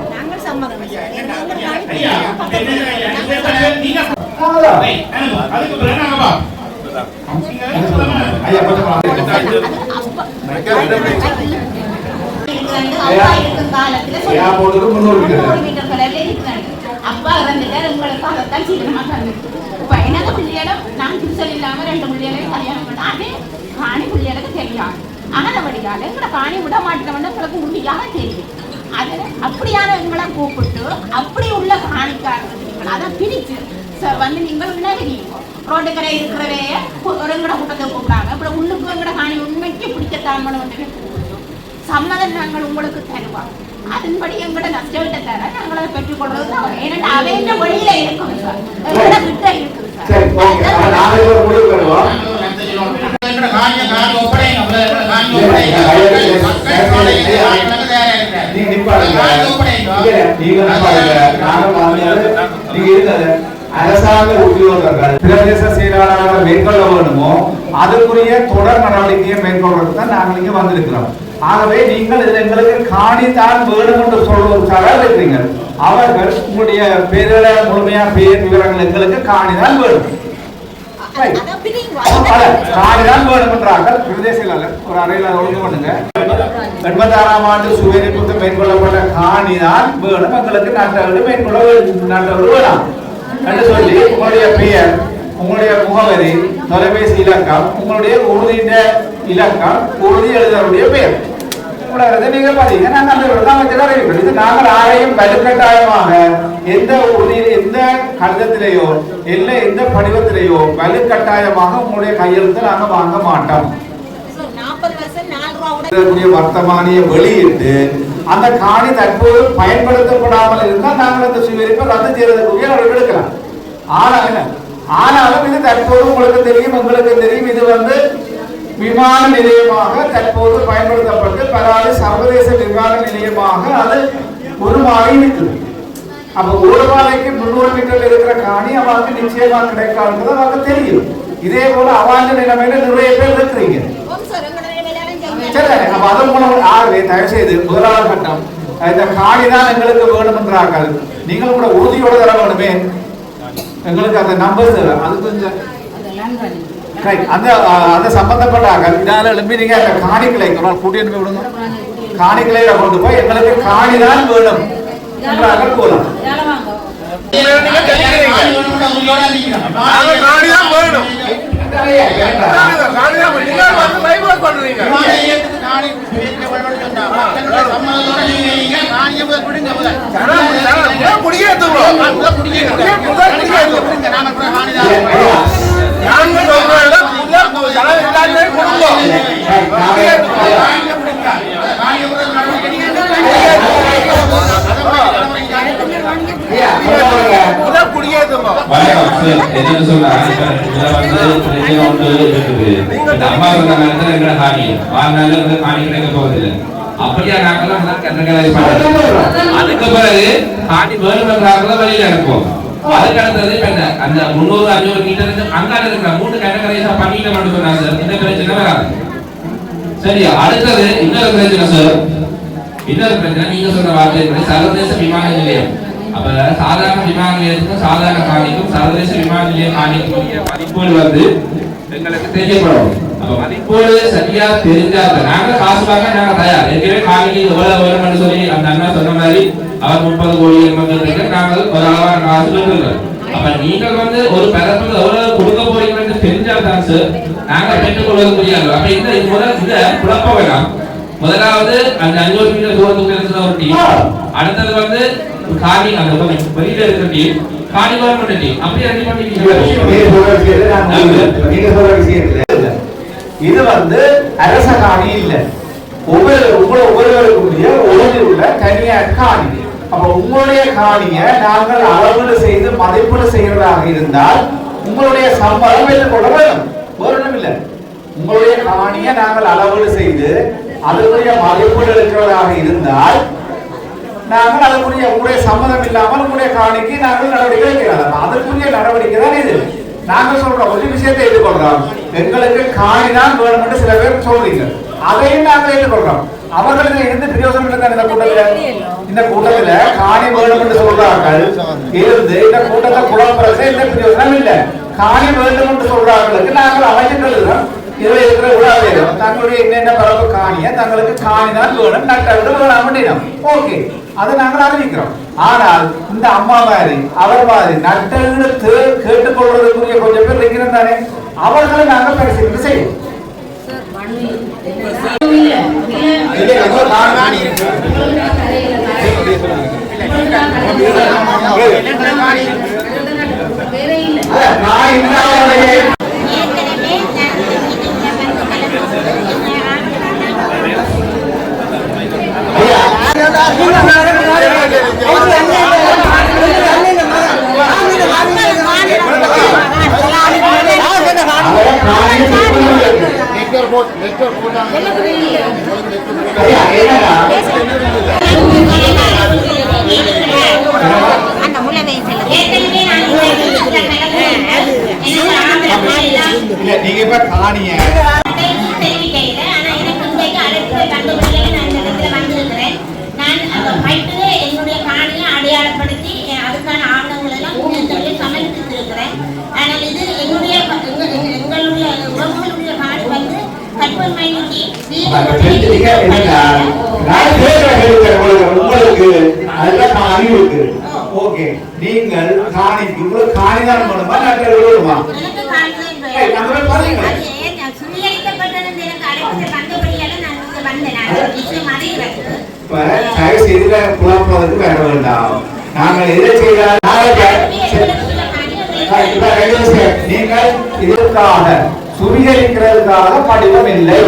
[SPEAKER 10] அப்பா இறந்துட்டார், உங்களுக்கு அதைத்தான் சீக்கிரமா தந்துட்டு இப்ப எனக்கு பிள்ளையிடம் நான் புதுசல் இல்லாம 2 பிள்ளைகளையும் கல்யாணம் பண்ண அதே காணி பிள்ளைகளுக்கு தெரியாது. ஆனபடியால எங்களை காணி விட மாட்டேன் உங்களுக்கு உறுதியாக தெரியும். அது அப்படியான எங்களை கூப்பிட்டு அப்படி உள்ள காணிக்காரர்கள் அதை பிரிச்சு வந்து நீங்கள் வினவிங்க. ரோட்டுக்கரை இருக்கிறவே ஒரு எங்கட கூட்டத்தை கூப்பிடாங்க. அப்புறம் உள்ளுக்கு எங்கட காணி உண்மைக்கு பிடிக்கத்தாமனு வந்து சம்மதம் நாங்கள் உங்களுக்கு தருவோம். அதன்படி எங்கட நஷ்டத்தை தர நாங்கள் அதை பெற்றுக்கொள்வது தான். ஏன்னா அவையில வழியில இருக்கும் சார், எங்கட கிட்ட இருக்குது சார்.
[SPEAKER 5] அரசாங்க உத்தியோகர்கள் பிரதேச செயலாளர்கள் மேற்கொள்ள வேண்டுமோ அதுக்குரிய தொடர் நடவடிக்கையை மேற்கொள்றது தான் நாங்கள் இங்க வந்திருக்கிறோம். ஆகவே நீங்கள் இதில் எங்களுக்கு காணித்தான் வேணும் என்று சொல்வதற்காக இருக்கிறீங்க. அவர்கள் உங்களுடைய பேரில முழுமையா பேர் விவரங்கள் எங்களுக்கு காணிதான் வேணும், காணிதான் வேணும் என்றார்கள். பிரதேச செயலாளர் ஒரு அறையில் ஒழுங்கு பண்ணுங்க. 86ஆம் ஆண்டு சுவேரிப்புக்கு மேற்கொள்ளப்பட்ட காணிதான் வேணும் எங்களுக்கு நாட்டவர்கள் மேற்கொள்ள நாட்டவர்கள் வேணாம் என்று சொல்லி உங்களுடைய பெயர், உங்களுடைய முகவரி, தொலைபேசி இலக்கம், உங்களுடைய உறுதியின் இலக்கம், உறுதி எழுதக்கூடிய பெயர் நீங்க பாத்தீங்க. நாங்கள் ஆரையும் வலுக்கட்டாயமாக எந்த உறுதியில் எந்த கடிதத்திலேயோ இல்லை எந்த படிவத்திலேயோ வலுக்கட்டாயமாக உங்களுடைய கையெழுத்தை நாங்கள் வாங்க மாட்டோம். வர்த்தமானியை வெளியிட்டு அந்த காணி தற்போது பயன்படுத்தப்படாமல் இருந்தால் நாங்கள் அந்த சுவீரிப்பை ரத்து செய்யறதுக்குரிய அவர்கள் எடுக்கலாம். ஆனாலும் இது தற்போது உங்களுக்கு தெரியும், உங்களுக்கு தெரியும், இது வந்து விமான நிலையமாக தற்போது பயன்படுத்தப்பட்டு பல சர்வதேச விமான நிலையமாக அது உருவாகி இருக்குது. அப்ப ஒரு பாதைக்கு 300 மீட்டர் இருக்கிற காணி அவருக்கு நிச்சயமா கிடைக்காது அவருக்கு தெரியும். இதே போல அவாண்ட நிலைமையில நிறைய பேர் இருக்கிறீங்க. அப்ப அதன் மூலம் ஆகவே தயவு செய்து முதலாவது கட்டம் இந்த காணிதான் எங்களுக்கு வேணும் என்றார்கள். நீங்கள் கூட உறுதியோடு தர வேணுமே, எங்களுக்கு அந்த நம்பர் அது கொஞ்சம் அந்த அந்த சம்பந்தப்பட்டார்கள் இதால எழுப்பி நீங்க அந்த காணிகளை கூட்டிட்டு போய் விடுங்க. காணிகளை கொண்டு போய் எங்களுக்கு காணிதான் வேணும் என்றார்கள் போலாம்.
[SPEAKER 2] என்னன்னு சொன்னா அம்மா சொன்ன காணி வாழ்நாள் காணி கிடைக்க போவதில்லை. அப்படியா நாங்கெல்லாம் அதுக்கு பிறகு காணி வேணுமென்றாங்கள வெளியில இருப்போம். அதுக்கு அடுத்தது அந்த 300-500 மீட்டருக்கு அங்கால இருக்கிற 3 கடற்கரையை பண்ணிட்டு மட்டும் சொன்னாங்க சார். இந்த பிரச்சனை வராது. சரியா? அடுத்தது இன்னொரு பிரச்சனை சார். இன்னொரு பிரச்சனை நீங்க சொன்ன வார்த்தை சர்வதேச விமான நிலையம். அப்ப சாதாரண விமான நிலையத்துக்கும் சாதாரண காணிக்கும் சர்வதேச விமான நிலைய காணிக்கும் மதிப்பீடு வந்து எங்களுக்கு தெரியப்படும். அப்ப மதிப்பீடு சரியா தெரிஞ்சாங்க நாங்க காசு வாங்க நாங்க தயார். ஏற்கனவே காணிக்கு எவ்வளவு வரும்னு சொல்லி அந்த அண்ணா சொன்ன மாதிரி அவர் 30 கோடி எண்பது நாங்கள் ஒரு அளவான காசு கொடுக்கிறோம். அப்ப நீங்கள் வந்து ஒரு பரப்புக்கு எவ்வளவு கொடுக்க போறீங்கன்னு தெரிஞ்சால்தான் சார் நாங்க பெற்றுக் கொள்ள முடியாது. அப்ப இந்த குழப்ப வேண்டாம். முதலாவது அந்த 500 மீட்டர் தூரத்துக்கு இருக்கிற ஒரு டீம், அடுத்தது வந்து காணி அந்த வெளியில இருக்கிற டீம், காணி கவர்மெண்ட் டீம். அப்படி ரெடி பண்ணிட்டீங்க.
[SPEAKER 5] இது வந்து அரச காணி இல்ல, ஒவ்வொருவருக்குரிய ஒழுங்கில் உள்ள தனியார் காணி. அப்ப உங்களுடைய காணியை நாங்கள் அளவீடு செய்து மதிப்பீடு செய்யறதாக இருந்தால் உங்களுடைய சம்பளம் ஏற்றுக்கொள்ள வேண்டும். வேறும் இல்லை. உங்களுடைய காணியை நாங்கள் அளவீடு செய்து அதற்குரிய மதிப்பீடு இருக்கிறதாக இருந்தால் நாங்கள் அதற்குரிய உங்களுடைய சம்மதம் இல்லாமல் உங்களுடைய காணிக்கு நாங்கள் நடவடிக்கை வைக்கிறோம். அதற்குரிய நடவடிக்கை தான் இது. நாங்கள் சொல்றோம் ஒரு விஷயத்தை ஏற்றுக்கொள்றோம். எங்களுக்கு காணி தான் வேணும் என்று சில பேர் சொல்றீங்க, அதையும் நாங்கள் ஏற்றுக்கொள்றோம். அவர்களுக்கு இருந்து பிரயோஜனம் இல்லை. இந்த கூட்டத்துல காணி வேணும் என்று சொல்றார்கள் இருந்து இந்த கூட்டத்தை குழப்பறது எந்த பிரயோஜனம் இல்லை. காணி வேண்டும் என்று சொல்றார்களுக்கு நாங்கள் அமைச்சர்கள் இதுல இருக்கிற உலகம் தங்களுடைய என்னென்ன பரப்பு காணிய தங்களுக்கு காணிதான் வேணும் நட்டவிட வேணாம் அப்படின்னா ஓகே, அதை நாங்கள் அறிவிக்கிறோம். ஆனால் இந்த அம்மா மாதிரி அவர் மாதிரி நட்டெழுத்து கேட்டுக்கொள்றதுக்குரிய கொஞ்சம் பேர் இருக்கிறோம் தானே, அவர்களை நாங்கள் பரிசீலனை செய்வோம். நீங்க இப்ப காணிய
[SPEAKER 10] என்னுடைய காணியை அடையாளப்படுத்தி அதுக்கான ஆவணங்கள் எல்லாம் சமர்ப்பித்திருக்கிறேன். ஆனால் இது எங்களுடைய உறவுகளுடைய காணி வந்து கற்பனைக்கு
[SPEAKER 5] உங்களுக்கு அதெல்லாம் அறிவுக்கு ஓகே. நீங்கள் காணிக்கு உங்களுக்கு காணிதான் வேணுமா நாங்கள் வேணுமா? குழப்பதற்கு வர வேண்டாம். நாங்கள் எதை செய்தால் நீங்கள் இதற்காக சுவீகரிக்கிறதுக்காக படிவம் இல்லை.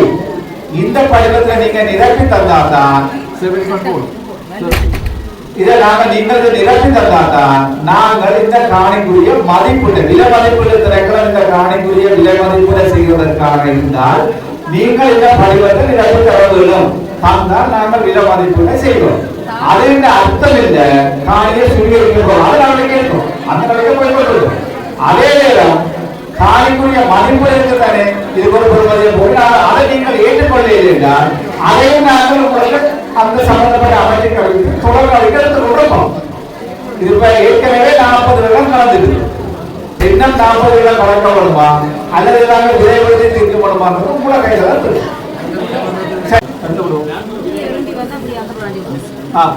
[SPEAKER 5] இந்த படிவத்தை நீங்க நிரப்பி தந்தாதான் இதை நாங்கள் நீங்கள் நிரப்பி தந்தாதான் நாங்கள் இந்த காணிக்குரிய மதிப்பீடு விலை மதிப்பீடு திரைக்கலாம். இந்த காணிக்குரிய விலை மதிப்பீடு செய்வதற்காக இருந்தால் நீங்கள் இந்த படிவத்தை நிரப்பி தர வேண்டும். தந்தால் நாங்கள் விலை மதிப்பீடு செய்வோம். அது இந்த அர்த்தம் இல்லை காணியை சுவீகரிக்கிறோம். அதை நாங்கள் கேட்போம், அந்த கடைக்கு போய் கொள்வோம். அதே நேரம் காணிக்குரிய மதிப்பீடு தானே இது ஒரு பொறுமதியை போய் அதை நீங்கள் ஏற்றுக்கொள்ளவில்லை என்றால் அதையும் நாங்கள் உங்களுக்கு அந்த சம்பந்தப்பட்ட அமைச்சர்களுக்கு தொடர்பு எடுத்து கொடுப்போம். இது ஏற்கனவே 40 வருடம் கலந்துருக்கு. இன்னும் 40 வருடம் கலக்கப்படுமா அல்லது நாங்கள் விரைவுபடுத்தி தீர்க்கப்படுமா உங்களை கையில் தான் இருக்கு.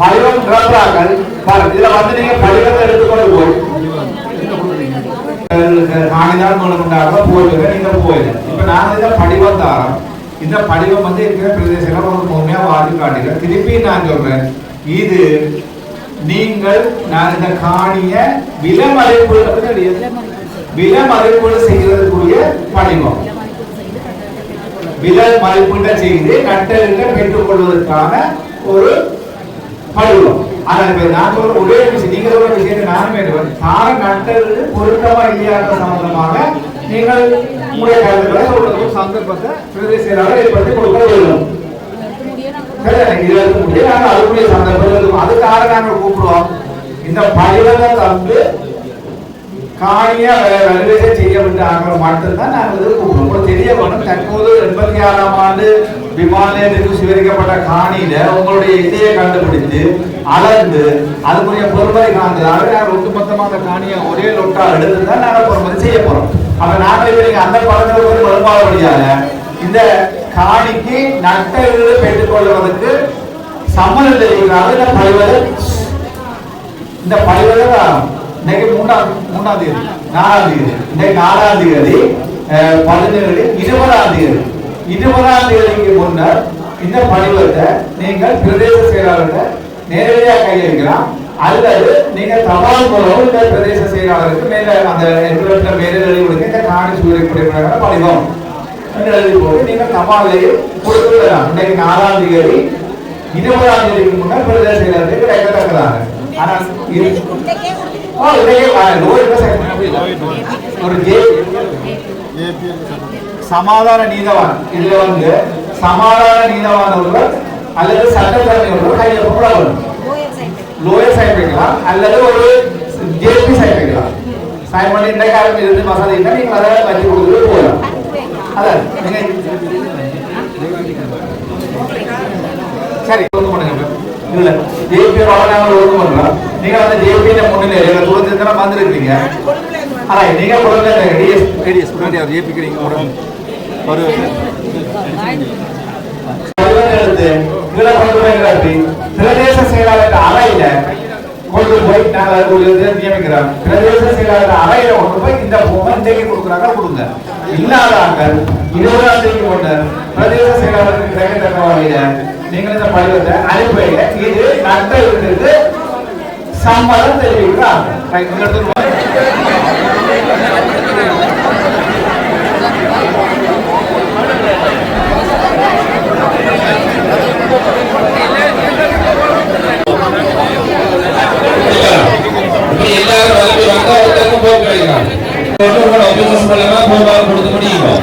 [SPEAKER 5] படிவம் நிரப்புறார்கள் பாருங்க. இதுல வந்து நீங்க படிவத்தை எடுத்துக்கொண்டு போய் காணிதான் மூலமாக போயிடுங்க. நீங்க போயிடுங்க. இப்ப நாங்க இந்த படிவம் தாரோம். இந்த படிவம் வந்து இருக்கிற பிரதேசம் ஒரு முழுமையா வாதி காட்டுங்க. திருப்பி நான் சொல்றேன், இது நீங்கள் நான் இந்த காணிய விலை மதிப்பீடு செய்யறதுக்குரிய படிவம். விலை மதிப்பீட்டை செய்து நட்டெழுத்தை பெற்றுக் கொள்வதற்கான ஒரு படிவம். ஆனால் நான் சொல்ற ஒரே விஷயம், நீங்க சொல்ற விஷயத்தை நானுமே தார நட்டெழு பொருத்தமா இல்லையாத சம்பந்தமாக நீங்கள் உங்களுடைய கருத்துக்களை சொல்றதுக்கு சந்தர்ப்பத்தை பிரதேச செயலாளர் ஏற்படுத்தி கொடுக்க வேண்டும். அதுக்குரிய சந்தர்ப்பம் அதுக்காக நாங்கள் கூப்பிடுவோம். இந்த படிவத்தை தந்து காணியா வலுவை செய்ய விட்டாங்க மட்டும்தான் நாங்கள் இது கூப்பிடுவோம். உங்களுக்கு தெரிய வேணும், தற்போது 86ஆம் ஆண்டு விமான நிலையத்துக்கு சுவீகரிக்கப்பட்ட காணியில உங்களுடைய இதையை கண்டுபிடித்து அளந்து அதுக்குரிய பொறுமதி காண்றதாக நாங்கள் ஒட்டுமொத்தமாக அந்த காணியை ஒரே லொட்டா எடுத்து தான் நாங்கள் பொறுமதி செய்ய போறோம். அப்ப நாங்கள் இப்ப நீங்க அந்த படத்துல ஒரு வருமான வழியாக இந்த காணிக்கு நட்டெழு பெற்றுக்கொள்வதற்கு சம்மதம் தெரிவிக்கிறாங்க. இந்த படிவதை இன்னைக்கு 3ஆம் தேதி 4ஆம் தேதி இன்னைக்கு 4ஆம் தேதி 17 20ஆம் தேதி 20ஆம் தேதிக்கு முன்னர் இந்த படிவத்தை நீங்கள் பிரதேச செயலாளர்கிட்ட நேரடியாக கையளிக்கலாம். அல்லது நீங்க தபால் மூலம் இந்த பிரதேச செயலாளருக்கு மேல அந்த என்வலப்ல மேல எழுதி கொடுங்க. இந்த காணி சூழக்கூடிய படிவம் எழுதி போட்டு நீங்க தபாலையே கொடுத்துடலாம். இன்னைக்கு 4ஆம் தேதி 20ஆம் தேதிக்கு முன்னர் பிரதேச செயலாளருக்கு கிடைக்கத்தக்கதாக. ஆனால் ஒரு சமாதான நீதவான் இதுல வந்து சமாதான நீதவான் ஒருவர் அல்லது சட்டத்தரணி ஒருவர் கையெழுத்து போட வேண்டும். லோயர் சைன் வைக்கலாம் அல்லது ஒரு ஜேபி சைன் வைக்கலாம். சைன் பண்ணி இந்த காலம் இருந்து மசாலா இருந்தா நீங்க அதை வச்சு கொடுத்துட்டு போகலாம். அதான் நீங்க சரி ஒன்று பண்ணுங்க. இல்ல ஜேபி நாங்கள் ஒன்று பண்றோம். நீங்க அந்த ஜேபியில முன்னிலை தூரத்துக்கு வந்துருக்கீங்க. அதான் நீங்க கொடுங்க டிஎஸ் ஜேபிக்கு நீங்க ஒரு பிரதேச செயலாளர் அறையில கொண்டு போய் நாங்கள் நியமிக்கிறோம். பிரதேச செயலாளர் அறையில கொண்டு போய் இந்த பொம்மை இன்றைக்கு கொடுக்குறாங்க கொடுங்க. இல்லாதாங்க 20ஆம் தேதி கொண்ட பிரதேச செயலாளருக்கு கிடைக்கின்ற வகையில நீங்கள் இந்த படிவத்தை அனுப்பையில இது நட்டலுக்கு சம்மதம் தெரிவிக்கிறாங்க.
[SPEAKER 2] கொடுக்க முடியுமா?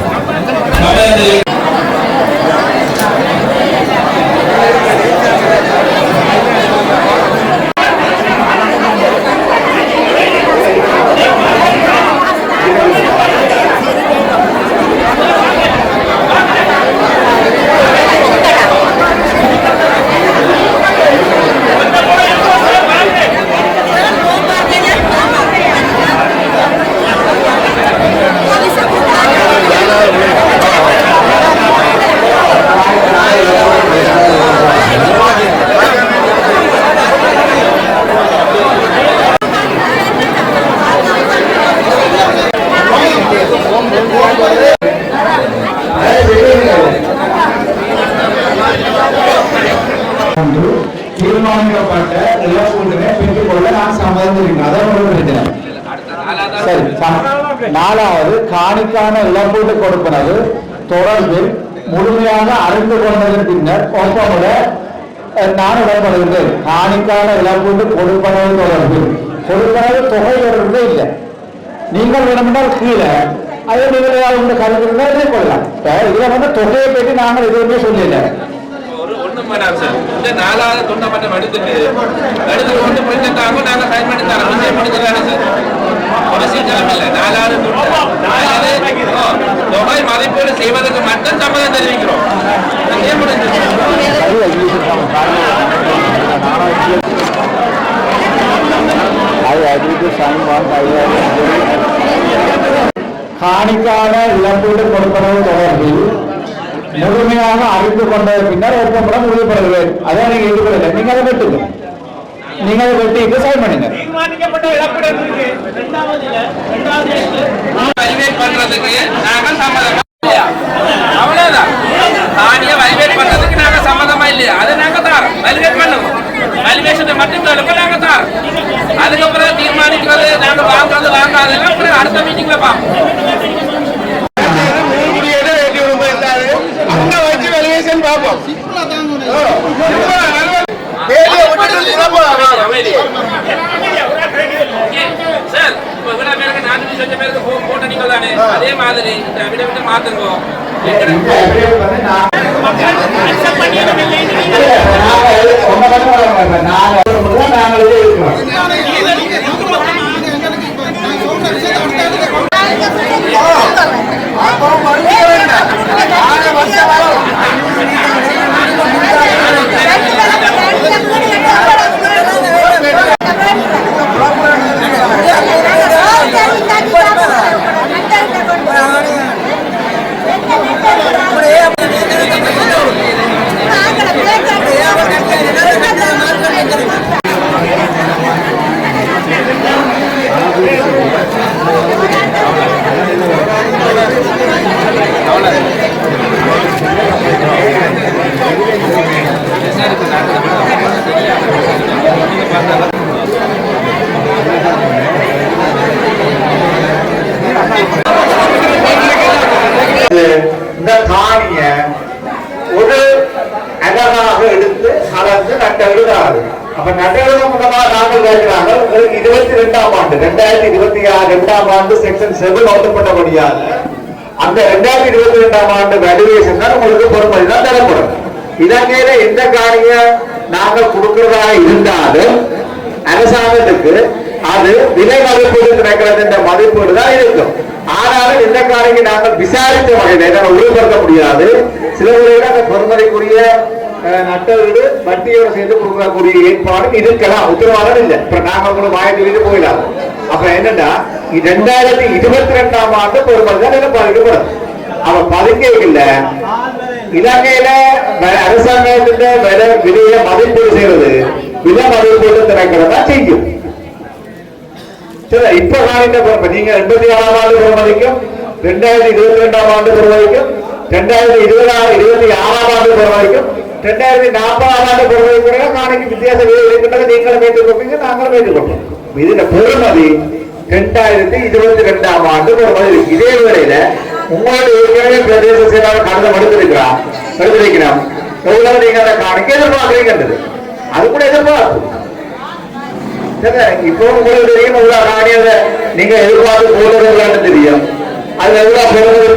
[SPEAKER 5] தீர்மானிக்கப்பட்ட இழப்பீட்டினை பெற்றுக் கொள்ள நான் சம்மதம் இருக்கிறேன். சரி, நாலாவது காணிக்கான இழப்பீட்டு கொடுப்பனது தொடர்பில் முழுமையாக அறிந்து கொண்டதன் பின்னர் ஒப்பமுட நான் இடம்பெறுகின்றேன். காணிக்கான இழப்பீட்டு கொடுப்பனவு தொடர்பில் கொடுப்பனவு தொகை தொடர்பு இல்லை. நீங்கள் வேணுமென்றால் கீழே அதை நீங்கள் உங்க கருத்து எதிர்கொள்ளலாம். இதுல வந்து தொகையை பற்றி நாங்கள் எதுவுமே சொல்லல.
[SPEAKER 2] இந்த 4வது துண்டை மட்டும் எடுத்துட்டு கொண்டு போயிட்டாங்க. நாங்கள் சைன் பண்ணி தரோம். சைன் பண்ணி தராங்க சார். அவசியம் இல்லை. 4வது தொகை மதிப்பீடு செய்வதற்கு மட்டும் சம்மதம் தெரிவிக்கிறோம்.
[SPEAKER 5] காணிக்கான இழப்பீடு கொடுப்பனவு தொடர்பில் முழுமையாக அறிந்து கொண்ட பின்னர் ஒப்பந்தம் உறுதிப்படுகிறேன். அதை நீங்க ஈடுபடல. நீங்க அதை வெட்டுங்க. நீங்க அதை வெட்டிட்டு சைன் பண்ணுங்க.
[SPEAKER 4] தீர்மானிக்கப்பட்ட இழப்பீடு
[SPEAKER 2] பண்றதுக்கு நாங்க சம்மதமா இல்லையா? அவ்வளவுதான். தானிய வலிவேட் பண்றதுக்கு நாங்க சம்மதமா இல்லையா? அதை நாங்க தாரோம். வலிவேட் பண்ணுவோம். வலிவேஷனை மட்டும் தடுக்க நாங்க தாரோம். அதுக்கப்புறம் தீர்மானிக்கிறது நாங்க வாங்காதெல்லாம் அப்புறம் அடுத்த மீட்டிங்ல பார்ப்போம். அதே மாதிரி விட மாத்துங்க.
[SPEAKER 5] இந்த காணிய ஒரு அழகாக எடுத்து அளந்து நட்டெழுதாது. அப்ப நட்டெழுத மூலமா நாங்கள் கேட்கிறாங்க. 22ஆம் ஆண்டு 2026 2ஆம் ஆண்டு செக்ஷன் 7 ஓட்டப்பட்டபடியாக அந்த 2022ஆம் ஆண்டு வேல்யூவேஷன் தான் உங்களுக்கு பொறுமதி தான் தரப்படும். இலங்கையில எந்த காணிய நாங்கள் கொடுக்கிறதா இருந்தாலும் அரசாங்கத்துக்கு அது விலை மதிப்பீடு திணைக்களத்தின் மதிப்பீடு தான் இருக்கும். ஆனாலும் இந்த காணிக்கு நாங்கள் விசாரித்த வகையில் உறுதிப்படுத்த முடியாது. சில வேளையில் அந்த பொறுமதிக்குரிய நட்டவீடு வட்டியோட சேர்த்து கொடுக்கக்கூடிய ஏற்பாடும் இருக்கலாம், உத்தரவாதம் இல்லை. இப்ப நாங்க உங்களுக்கு வாய்ப்பு போயிடலாம். அப்ப என்னன்னா 2022ஆம் ஆண்டு பொறுமதி தான் என்ன பாதிக்கப்படும். அவ பதுக்கைகள்ல இலங்கையில அரசாங்கத்தின் விலையை மதிப்பீடு செய்யறது விலை மதிப்பீடு திணைக்கிறதா செய்யும். சரி, இப்ப காணிட்ட பொறுமை நீங்க 86ஆம் ஆண்டு பொறுமதிக்கும் 2022ஆம் ஆண்டு பொறுமதிக்கும் 2026ஆம் ஆண்டு பொறுமதிக்கும் 2040ஆம் ஆண்டு பொறுமதிக்கும் காணிக்கு வித்தியாச விலை இருக்கின்றது. நீங்களும் ஏற்றுக்கொள்வீங்க, நாங்களும் ஏற்றுக்கொள்வோம். இதுல பொறுமதி 2022ஆம் ஆண்டு பொறுமதி. இதே வேளையில உங்களுடைய ஏற்கனவே பிரதேச செயலாளர் கடிதம் எடுத்திருக்கிறார், எவ்வளவு நீங்க அதை காணிக்க எதிர்பார்க்கிறீங்கன்றது அது கூட எதிர்பார்ப்பு. இப்போ உங்களுக்கு தெரியும் எவ்வளவு காணியத நீங்க எதிர்பார்த்து போடுறதுன்னு தெரியும். அதுல எவ்வளவு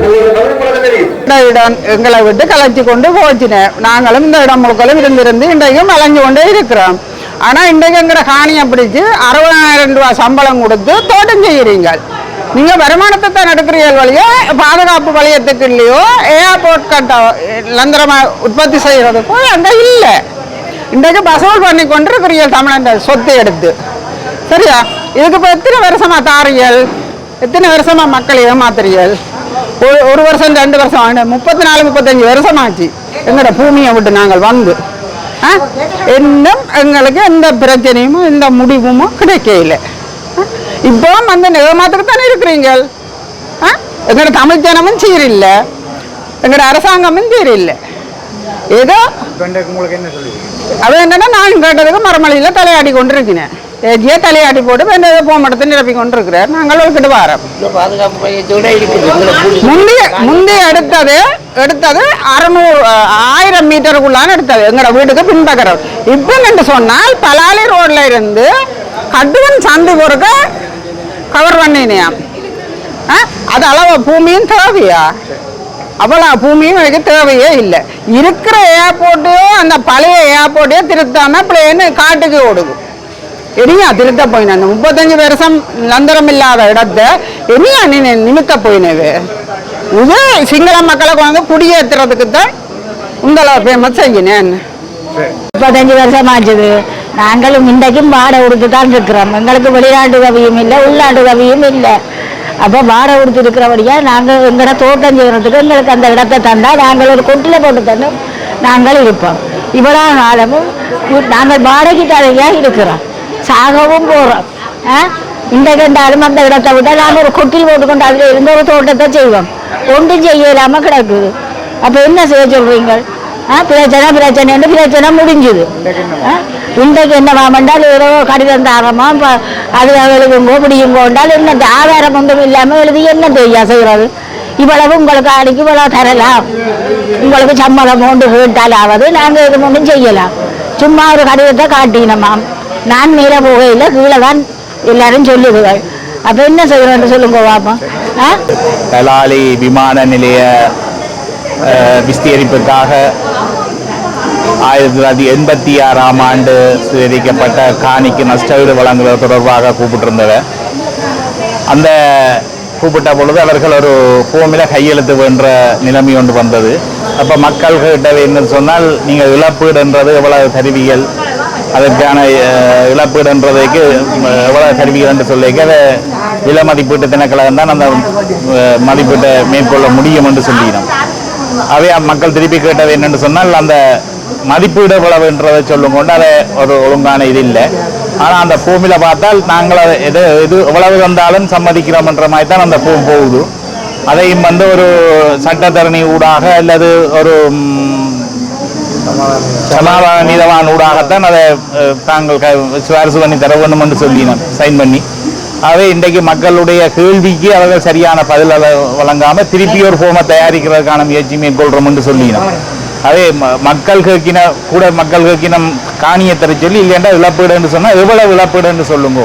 [SPEAKER 5] போடுறது உங்களுக்கு தெரியும்.
[SPEAKER 6] இடம் எங்களை விட்டு கலைச்சி கொண்டு போச்சுனேன். நாங்களும் இந்த இடம் முழுக்களும் இருந்திருந்து இன்றைக்கும் அலைஞ்சு கொண்டே இருக்கிறோம். ஆனா இன்றைக்கு எங்கிற காணியை பிடிச்சு 60,000 ரூபாய் சம்பளம் கொடுத்து தோட்டம் செய்யறீங்க. நீங்க வருமானத்தை தான் எடுக்கிறீர்கள் வழியோ பாதுகாப்பு வலயத்துக்கு இல்லையோ ஏர்போர்ட் கட்ட லந்திரமா உற்பத்தி செய்யறதுக்கோ அங்க இல்லை. இன்றைக்கு பசவல் பண்ணி கொண்டு இருக்கிறீர்கள் தமிழன் சொத்து எடுத்து. சரியா? இதுக்கு இப்போ எத்தனை வருஷமா தாரியல், எத்தனை வருஷமா மக்களை ஏமாத்துறீர்கள்? ஒரு வருஷம் 2 வருஷம் 34-35 வருஷம் ஆச்சு எங்களோட பூமியை விட்டு நாங்கள் வந்து. இன்னும் எங்களுக்கு எந்த பிரச்சனையும் எந்த முடிவும் கிடைக்கல. இப்போ வந்து ஏமாத்துக்கு தானே இருக்கிறீங்க. எங்களோட தமிழ் ஜனமும் சீரில்லை, எங்களோட அரசாங்கமும் சீரில்லை. ஏதோ அது என்னன்னா நான் கேட்டதுக்கு மரமலையில் தலையாடி கொண்டு இருக்கிறேன். ஏஜியே தலையாட்டி போட்டு போக மாட்டேன் நிரப்பி கொண்டு இருக்கிறார். நாங்கள் ஒரு வாரம் முந்தைய எடுத்தது 600-1000 மீட்டருக்குள்ளான எடுத்தது எங்களோட வீட்டுக்கு பின்பக்கம். இப்போ என்று சொன்னால் பலாலி ரோட்ல இருந்து கட்டுவன் சந்தி பொறுக்க கவர் பண்ணினேன். அது அளவு பூமியும் தேவையா? அவ்வளோ பூமியும் எனக்கு தேவையே இல்லை. இருக்கிற ஏர்போர்ட்டையோ அந்த பழைய ஏர்போர்ட்டையோ திருத்தாம பிளேன்னு காட்டுக்கு ஓடுது. இனியா திருத்த போயின அந்த 35 வருஷம் லந்தரம் இல்லாத இடத்த இனியா நீ நிமித்த போயினவே. இது சிங்கள மக்களை வந்து குடியேற்றுறதுக்கு தான் உங்களை ஃபேமஸ் செய்யினேன்.
[SPEAKER 7] 35 வருஷம் ஆச்சுது. நாங்களும் இன்றைக்கும் வாடகை கொடுத்து தான் இருக்கிறோம். எங்களுக்கு வெளிநாட்டு உதவியும் இல்லை, உள்நாட்டு உதவியும் இல்லை. அப்போ வாடகை கொடுத்து இருக்கிறபடியா நாங்கள் எங்களோட தோட்டம் செய்கிறதுக்கு எங்களுக்கு அந்த இடத்தை தந்தால் நாங்கள் ஒரு கொட்டில் போட்டு தந்தோம் நாங்கள் இருப்போம். இவ்வளோ காலமும் நாங்கள் வாடகைக்கு தடையாக இருக்கிறோம், சாகவும் போகிறோம். இன்றைக்கு ரெண்டாலும் அந்த இடத்தை விட நாங்கள் ஒரு கொட்டில் போட்டுக்கொண்டு அதில் இருந்த ஒரு தோட்டத்தை செய்வோம். ஒன்றும் செய்ய இல்லாமல் கிடக்குது. அப்போ என்ன செய்ய சொல்கிறீங்க? பிரச்சனை முடிஞ்சுது. இன்றைக்கு என்ன மாமண்டால் ஏதோ கடிதம் தாரமா அது எழுதுங்கோ பிடியுங்கோண்டால் என்ன ஆதாரம் ஒன்றும் இல்லாமல் எழுதி என்ன செய்ய செய்கிறது? இவ்வளவு உங்களுக்கு அடிக்கு இவ்வளவு தரலாம், உங்களுக்கு சம்மதம் ஒன்று கேட்டாலாவது நாங்கள் இது ஒன்றும் செய்யலாம். சும்மா ஒரு கடிதத்தை காட்டினோமாம். நான் மேலே போகையில் கீழே தான் எல்லாரும் சொல்லுதுகள். அப்போ என்ன செய்யணும்னு சொல்லுங்க பாப்போம்.
[SPEAKER 11] பலாலி விமான நிலைய விஸ்தீரிப்புக்காக 1986ஆம் ஆண்டு சுவீகரிக்கப்பட்ட காணிக்கு நஷ்டஈடு வழங்குவது தொடர்பாக கூப்பிட்டிருந்தவர். அந்த கூப்பிட்ட பொழுது அவர்கள் ஒரு ஃபோமில் கையெழுத்து வேண்ட நிலைமை ஒன்று வந்தது. அப்போ மக்கள் கிட்டவே என்னன்னு சொன்னால், நீங்கள் இழப்பீடுன்றது எவ்வளவு தருவீர்கள், அதற்கான இழப்பீடுன்றதுக்கு எவ்வளவு தருவீர்கள் என்று சொல்லிக்க அதை விலை மதிப்பீட்டு திணைக்களம் தான் அந்த மதிப்பீட்டை மேற்கொள்ள முடியும் என்று சொல்லினோம். அவை மக்கள் திருப்பி கேட்டது என்னென்னு சொன்னால், அந்த மதிப்பீடு எவ்வளவுன்றதை சொல்லும் கொண்டு அதை ஒரு ஒழுங்கான இது இல்லை. ஆனால் அந்த பூமியில் பார்த்தால் நாங்கள் எது எவ்வளவு வந்தாலும் சம்மதிக்கிறோம்ன்ற மாதிரி தான் அந்த பூ போகுது. அதையும் வந்து ஒரு சட்டத்தரணி ஊடாக அல்லது ஒரு சமாதான நீதவான் ஊடாகத்தான் அதை தாங்கள் சிபாரிசு பண்ணி தர வேண்டும் என்று சொல்லினோம், சைன் பண்ணி. ஆகவே இன்றைக்கு மக்களுடைய கேள்விக்கு அவர்கள் சரியான பதில் வழங்காமல் திருப்பி ஒரு ஃபோமை தயாரிக்கிறதுக்கான முயற்சி மேற்கொள்கிறோம் என்று சொல்லினோம். அதே மக்கள் கேட்கின காணியை தர சொல்லி இல்லைண்டா இழப்பீடு என்று சொன்னால் எவ்வளவு இழப்பீடு என்று சொல்லுங்க.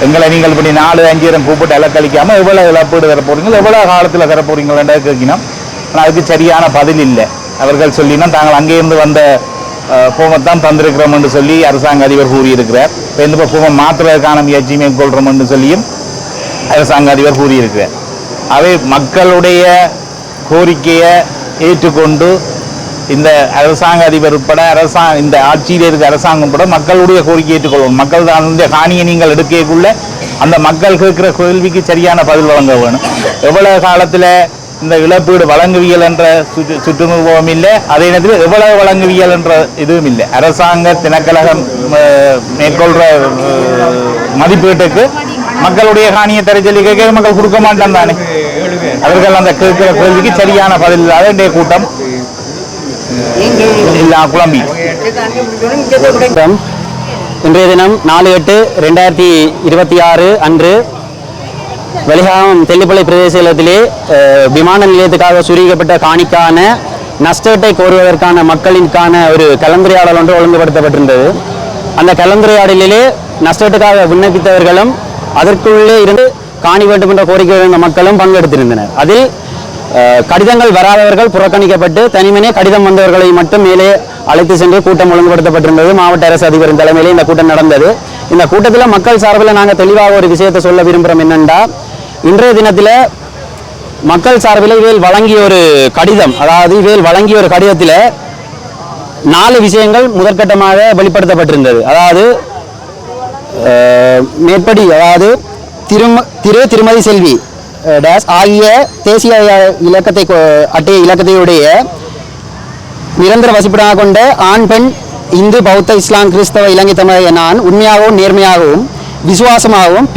[SPEAKER 11] எங்களை நீங்கள் இப்படி 4-5 கூப்பிட்டு இலக்களிக்காமல் எவ்வளோ இழப்பீடு தர போறீங்க, எவ்வளோ காலத்தில் தர போறீங்களா கேட்கணும். ஆனால் அதுக்கு சரியான பதில் இல்லை. அவர்கள் சொல்லினா தாங்கள் அங்கேருந்து வந்த ஃபோமைத்தான் தந்திருக்கிறோம் என்று சொல்லி அரசாங்க அதிபர் கூறியிருக்கிறார். இப்போ இந்த ஃபோமை மாற்றுவதற்கான முயற்சி மேற்கொள்கிறோம் என்று சொல்லியும் அரசாங்க அதிபர் கூறியிருக்கிறார். அவை மக்களுடைய கோரிக்கையை ஏற்றுக்கொண்டு இந்த அரசாங்க அதிபர் உட்பட இந்த ஆட்சியில் இருக்கிற அரசாங்கம் உட்பட மக்களுடைய கோரிக்கை ஏற்றுக்கொள்வோம். மக்கள் அந்த காணியை நீங்கள் எடுக்கக்குள்ள அந்த மக்கள் கேட்கிற கேள்விக்கு சரியான பதில் வழங்க வேணும். எவ்வளவு காலத்தில் இந்த இழப்பீடு வழங்குவியல் என்ற சுற்றுமுகம் இல்லை, அதே நேரத்தில் எவ்வளவு வழங்குவியல் என்ற இதுவும் இல்லை. அரசாங்க திணைக்களகம் மேற்கொள்கிற மதிப்பீட்டுக்கு மக்களுடைய காணியை தர சொல்லி கேட்க மக்கள் கொடுக்க மாட்டான் தானே. அவர்கள் அந்த கேட்கிற கேள்விக்கு சரியான பதில் இல்லாத இன்றைய கூட்டம் குழம்பி.
[SPEAKER 8] இன்றைய தினம் 4/8/2026 அன்று வெளிகாமம் தெல்லிப்பளை பிரதேசத்திலே விமான நிலையத்துக்காக சுருக்கப்பட்ட காணிக்கான நஷ்டத்தை கோருவதற்கான மக்களிற்கான ஒரு கலந்துரையாடல் ஒன்று ஒழுங்குபடுத்தப்பட்டிருந்தது. அந்த கலந்துரையாடலிலே நஷ்டத்துக்காக விண்ணப்பித்தவர்களும் அதற்குள்ளே இருந்து காணி வேண்டும் என்ற கோரிக்கை இருந்த மக்களும் பங்கெடுத்திருந்தனர். அதில் கடிதங்கள் வராதவர்கள் புறக்கணிக்கப்பட்டு தனிமனே கடிதம் வந்தவர்களை மட்டும் மேலே அழைத்து சென்று கூட்டம் ஒழுங்குபடுத்தப்பட்டிருந்தது. மாவட்ட அரசு அதிபரின் தலைமையிலே இந்த கூட்டம் நடந்தது. இந்த கூட்டத்தில் மக்கள் சார்பில் நாங்கள் தெளிவாக ஒரு விஷயத்தை சொல்ல விரும்புகிறோம். என்னென்றா, இன்றைய தினத்தில் மக்கள் சார்பில் இவையில் வழங்கிய ஒரு கடிதம், அதாவது இவையில் வழங்கிய ஒரு கடிதத்தில் 4 விஷயங்கள் முதற்கட்டமாக வெளிப்படுத்தப்பட்டிருந்தது. அதாவது மேற்படி, அதாவது திருமதி செல்வி டேஸ் ஆகிய தேசிய இலக்கத்தையுடைய நிரந்தர வசிப்பிடமாக கொண்ட ஆண், பெண், இந்து, பௌத்த, இஸ்லாம், கிறிஸ்தவ, இலங்கை தமிழக நான் உண்மையாகவும் நேர்மையாகவும் விசுவாசமாகவும்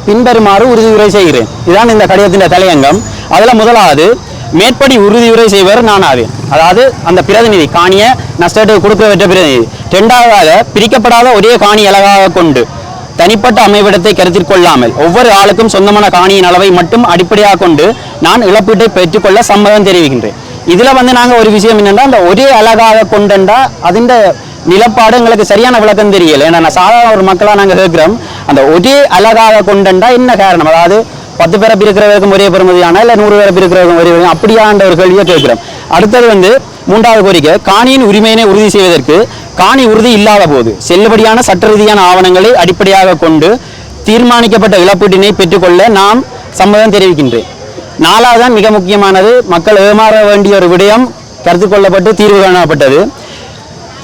[SPEAKER 8] பின்வருமாறு உறுதியுரை செய்கிறேன். இதுதான் இந்த கடிதத்தின் தலையங்கம். அதில் முதலாவது, மேற்படி உறுதியுரை செய்வர் நான் ஆவேன். அதாவது அந்த பிரதிநிதி, காணியை நஷ்டத்துக்கு கொடுக்க பிரதிநிதி. 2வது, பிரிக்கப்படாத ஒரே காணி அழகாக கொண்டு தனிப்பட்ட அமைவிடத்தை கருத்தில் கொள்ளாமல் ஒவ்வொரு ஆளுக்கும் சொந்தமான காணியின் அளவை மட்டும் அடிப்படையாக கொண்டு நான் இழப்பீட்டை பெற்றுக்கொள்ள சம்மதம் தெரிவிக்கின்றேன். இதில் நாங்கள் ஒரு விஷயம் என்னென்னா, அந்த ஒரே அழகாக கொண்டா அதிண்ட நிலப்பாடு எங்களுக்கு சரியான விளக்கம் தெரியல. ஏன்னா நான் சாதாரண ஒரு மக்களாக நாங்கள் கேட்குறோம், அந்த ஒரே அழகாக கொண்டா என்ன காரணம்? அதாவது 10 பேரை பிரிக்கிறவருக்கும் ஒரே பெறுமதியான இல்லை 100 பேரை பிரிக்கிறவருக்கும் ஒரே அப்படியான்ற ஒரு கேள்வியை கேட்குறோம். அடுத்தது 3வது கோரிக்கை, காணியின் உரிமையினை உறுதி செய்வதற்கு காணி உறுதி இல்லாத போது செல்லுபடியான சட்ட ரீதியான ஆவணங்களை அடிப்படையாக கொண்டு தீர்மானிக்கப்பட்ட இழப்பீட்டினை பெற்றுக்கொள்ள நாம் சம்மதம் தெரிவிக்கின்றேன். 4வது மிக முக்கியமானது, மக்கள் ஏமாற வேண்டிய ஒரு விடயம் கருத்தில் கொள்ளப்பட்டு தீர்வு காணப்பட்டது.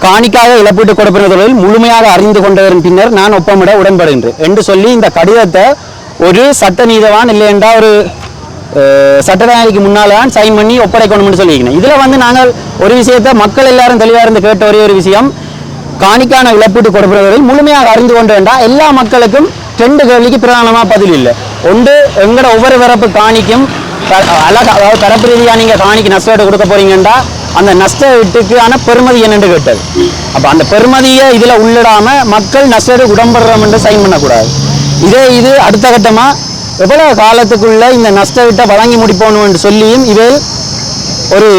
[SPEAKER 8] காணிக்காக இழப்பீட்டு கொடுப்பதில் முழுமையாக அறிந்து கொண்டதன் பின்னர் நான் ஒப்பமிட உடன்படுகின்றேன் என்று சொல்லி இந்த கடிதத்தை ஒரு சட்ட நீதவான் இல்லை என்றால் ஒரு சட்டநாயகிக்கு முன்னால் தான் சைன் பண்ணி ஒப்படைக்கணும்னு சொல்லியிருக்கேன். இதில் நாங்கள் ஒரு விஷயத்தை மக்கள் எல்லாரும் தெளிவாக இருந்து கேட்ட ஒரே ஒரு விஷயம், காணிக்கான இழப்பீட்டு கொடுப்பதில் முழுமையாக அறிந்து கொண்டு வேண்டாம். எல்லா மக்களுக்கும் 2 கேள்விக்கு பிரதானமாக பதில் இல்லை. ஒன்று, எங்களோட ஒவ்வொரு வரப்பு காணிக்கும் அதாவது தரப்பு ரீதியாக நீங்கள் காணிக்கு நஷ்டத்தை கொடுக்க போறீங்கன்னா அந்த நஷ்டத்துக்கான பெறுமதி என்னென்று கேட்டது. அப்போ அந்த பெறுமதியை இதில் உள்ளிடாமல் மக்கள் நஷ்டத்துக்கு உடம்படுறோம் என்று சைன் பண்ணக்கூடாது. இது அடுத்த கட்டமாக எவ்வளவு காலத்துக்குள்ள இந்த நஷ்டத்தை வழங்கி முடிப்போம் என்று சொல்லியும் இதில் ஒரு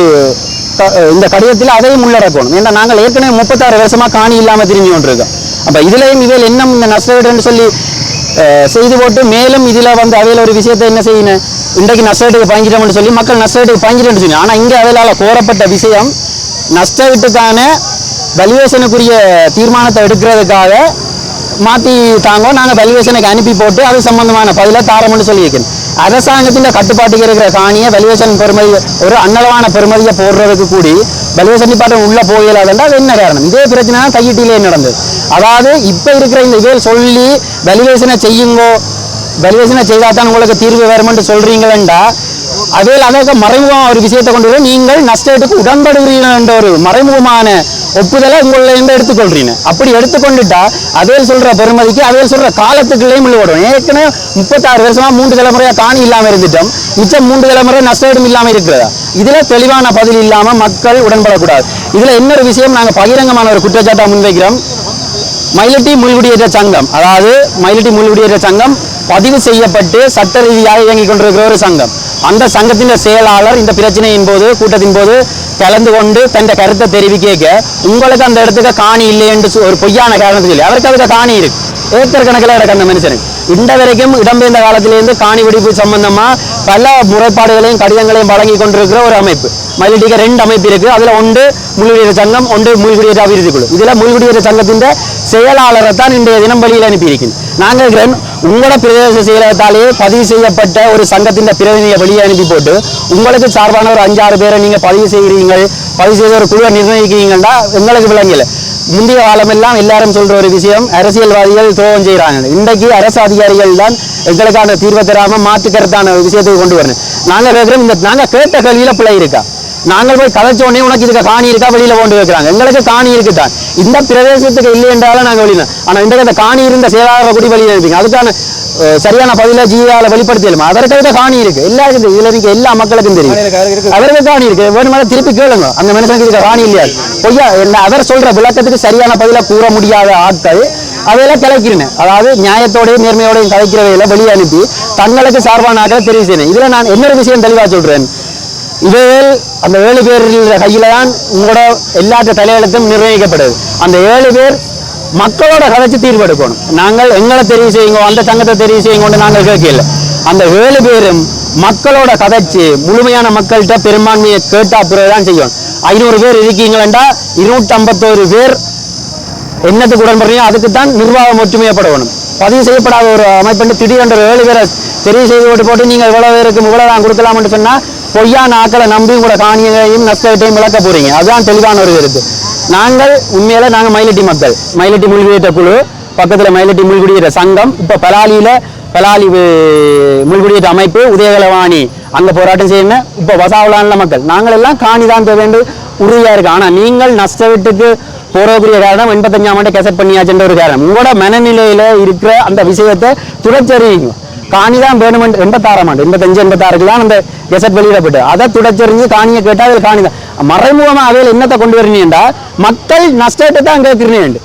[SPEAKER 8] இந்த கடிதத்தில் அதையும் உள்ளடக்கணும். ஏன்னா நாங்கள் ஏற்கனவே 36 வருஷமாக காணி இல்லாமல் திரிஞ்சு கொண்டிருக்கோம். அப்போ இதிலையும் இதில் என்ன இந்த நஷ்டன்னு சொல்லி செய்து போட்டு மேலும் இதில் அவையில் ஒரு விஷயத்தை என்ன செய்யணும், இன்றைக்கு நஷ்டத்துக்கு பாய்ஞ்சிட்டோம்னு சொல்லி மக்கள் நஷ்டத்துக்கு பாய்ஞ்சிட்டோம்னு சொல்லி. ஆனால் இங்கே அதில் கோரப்பட்ட விஷயம் நஷ்டத்துக்கான வேல்யூவேஷனுக்குரிய தீர்மானத்தை எடுக்கிறதுக்காக மாற்றி தாங்க நாங்கள் வேல்யூவேஷனுக்கு அனுப்பி போட்டு அது சம்பந்தமான பதிலை தாரம்னு சொல்லியிருக்கேன். அரசாங்கத்தின் கட்டுப்பாட்டுக்கு இருக்கிற காணியை வேல்யூவேஷன் பெறுமதி ஒரு அன்னளவான பெறுமதியை போடுறதுக்கு கூடி வேல்யூவேஷன் டிபார்ட்மெண்ட் உள்ள போயிடாதுன்றா அது என்ன காரணம்? இதே பிரச்சனை தான் கையீட்டிலே நடந்தது. அதாவது இப்போ இருக்கிற இந்த இதில் சொல்லி வேல்யூவேஷனை செய்யுங்கோ, வேல்யூவேஷனை செய்தால் தான் உங்களுக்கு தீர்வு வருமென்று சொல்றீங்களா, அதில் அதற்கு மறைமுகமான ஒரு விஷயத்தை கொண்டு வர நீங்கள் நஷ்டத்துக்கு உடன்படுகிறீர்கள் என்ற ஒரு மறைமுகமான ஒப்புதலை உங்களிலிருந்து எடுத்துக்கொள்றீங்க. அப்படி எடுத்துக்கொண்டுட்டா அதில் சொல்ற பெருமதிக்கு அதில் சொல்ற காலத்துக்குள்ளேயும் விழுவடும். ஏற்கனவே 36 வருஷமா 3 தலைமுறையா காணி இல்லாமல் இருந்துட்டோம், மிச்சம் 3 தலைமுறை நஷ்டம் இல்லாமல் இருக்கிறதா? இதுல தெளிவான பதில் இல்லாம மக்கள் உடன்படக்கூடாது. இதுல இன்னொரு விஷயம், நாங்க பகிரங்கமான ஒரு குற்றச்சாட்டை முன்வைக்கிறோம். மயிலட்டி முள்குடியேற்ற சங்கம், அதாவது மயிலட்டி முள்குடியேற்ற சங்கம் பதிவு செய்யப்பட்டு சட்ட ரீதியாக இயங்கிக் கொண்டிருக்கிற ஒரு சங்கம். அந்த சங்கத்தின் செயலாளர் இந்த பிரச்சனையின் போது கூட்டத்தின் போது கலந்து கொண்டு தன் கருத்தை தெரிவிக்க உங்களுக்கு அந்த இடத்துக்கு காணி இல்லை என்று ஒரு பொய்யான காரணத்துக்கு இல்லை. அவருக்கு அதுக்கு காணி இருக்கு, ஏக்கர் கணக்கில் கிடக்கு அந்த மனுஷனுக்கு. இந்த வரைக்கும் இடம்பெயர்ந்த காலத்திலிருந்து காணி வெடிப்பு சம்பந்தமா பல முறைப்பாடுகளையும் கடிதங்களையும் வழங்கி கொண்டிருக்கிற ஒரு அமைப்பு. மயிலட்டிக்கு 2 அமைப்பு இருக்கு. அதுல ஒன்று மூழ்குடியேற்ற சங்கம், ஒன்று மூழ்குடியேற்ற அபிவிருத்தி குழு. இதுல மூழ்குடியேற்ற சங்கத்தின் செயலாளரை தான் இன்றைய தினம் வெளியில் அனுப்பியிருக்கேன். நாங்கள் உங்களோட பிரதேச செயலகத்தாலேயே பதிவு செய்யப்பட்ட ஒரு சங்கத்தின் பிரதிநிதியை வெளியே அனுப்பி போட்டு உங்களுக்கு சார்பான ஒரு 5-6 பேரை நீங்க பதிவு செய்கிறீங்க, பதிவு செய்த ஒரு குழுவை நிர்ணயிக்கிறீங்கன்னா எங்களுக்கு விளங்கல. முந்தைய காலமெல்லாம் எல்லாரும் சொல்ற ஒரு விஷயம், அரசியல்வாதிகள் துரோகம் செய்யறாங்க. இன்றைக்கு அரசு அதிகாரிகள் தான் எங்களுக்கான தீர்வை தராம மாற்றுக்கருத்தான விஷயத்துக்கு கொண்டு வரணும். நாங்க கேட்கிறோம், நாங்க கேட்ட கேள்வியில பிள்ளை இருக்கா? நாங்கள் போய் கதைச்சோடனே உனக்கு இதுக்கு காணி இருக்கா வெளியில கொண்டு வைக்கிறாங்க. எங்களுக்கு காணி இருக்குதான், இந்த பிரதேசத்துக்கு இல்லை என்றாலும் நாங்கள் வெளியில. ஆனா இன்றைக்கு அந்த காணி இருந்த செயலாளரை கூடி வெளியே இருப்பீங்க. அதுக்கான சரியான பதில ஜிஆல வெளிப்படுத்தலுமா? அதற்காக காணி இருக்கு எல்லாருக்கும், இதுல இருக்க எல்லா மக்களுக்கும் தெரியும் அவருக்கு காணி இருக்கு. வேணுமாதிரி திருப்பி கேளுங்க, அந்த மனுஷனுக்கு இருக்க காணி இல்லையா? பொய்யா அவர் சொல்ற விளக்கத்துக்கு சரியான பதில கூற முடியாத ஆட்கள் அதையெல்லாம் கலைக்கிறேன். அதாவது நியாயத்தோடையும் நேர்மையோடையும் கலைக்கிறவையில வெளியே அனுப்பி தங்களுக்கு சார்பான ஆட்களை தெரிவு செய்யணும். இதுல நான் இன்னொரு விஷயம் தெளிவா சொல்றேன். இவைகள் அந்த 7 பேர் கையில தான் உங்களோட எல்லாற்ற தலையெழுத்தும் நிர்ணயிக்கப்படுது. அந்த 7 பேர் மக்களோட கதைச்சு தீர்வு எடுக்கணும். நாங்கள் எங்களை தெரிவு செய்யுங்க, அந்த சங்கத்தை தெரிவு செய்யுங்க நாங்கள் கேட்கல. அந்த 7 பேரும் மக்களோட கதைச்சு முழுமையான மக்கள்கிட்ட பெரும்பான்மையை கேட்டா பிறகுதான் செய்யணும். 500 பேர் இருக்கீங்களா, 251 பேர் என்னத்துக்கு உடன்படுறீங்க, அதுக்கு தான் நிர்வாகம் ஒற்றுமையப்படணும். பதிவு செய்யப்படாத ஒரு அமைப்பு திடீரென்று 7 பேரை தெரிவு செய்து போட்டு நீங்கள் இவ்வளவு பேருக்கு இவ்வளவு தான் கொடுக்கலாம்னு சொன்னா பொய்யான ஆக்களை நம்பி கூட காணியையும் நஷ்டத்தையும் விளக்க போறீங்க. அதுதான் தெளிவான ஒரு கருத்து. நாங்கள் உண்மையில நாங்கள் மயிலட்டி மக்கள், மயிலட்டி மூழ்குடியேற்ற குழு, பக்கத்துல மயிலட்டி மூழ்குடியேற்ற சங்கம், இப்ப பலாலி மூழ்குடியேற்ற அமைப்பு, உதயகலவாணி அங்க போராட்டம் செய்யணும். இப்ப வசாவலான மக்கள் நாங்கள் எல்லாம் காணிதான் தேவைன்னு உறுதியா இருக்கு. ஆனா நீங்கள் நஷ்ட வீட்டுக்கு போறக்கூடிய காரணம் 85ஆம் ஆண்டு கெசட் பண்ணியாச்சுன்ற ஒரு காரணம். உங்களோட மனநிலையில இருக்கிற அந்த விஷயத்தை துடைச்சறிவீங்க. காணிதான் வேணும். 86ஆம் ஆண்டு 85-86 தான் அந்த கெசட் வெளியிடப்பட்டு அதை துடைச்சறிஞ்சு காணியை கேட்டா அதில் காணிதான் மறைமுகமா அவையில் என்னத்தை கொண்டு வரீங்கன்றா மக்கள் நஷ்டத்தை தான் கேட்கிறேன்.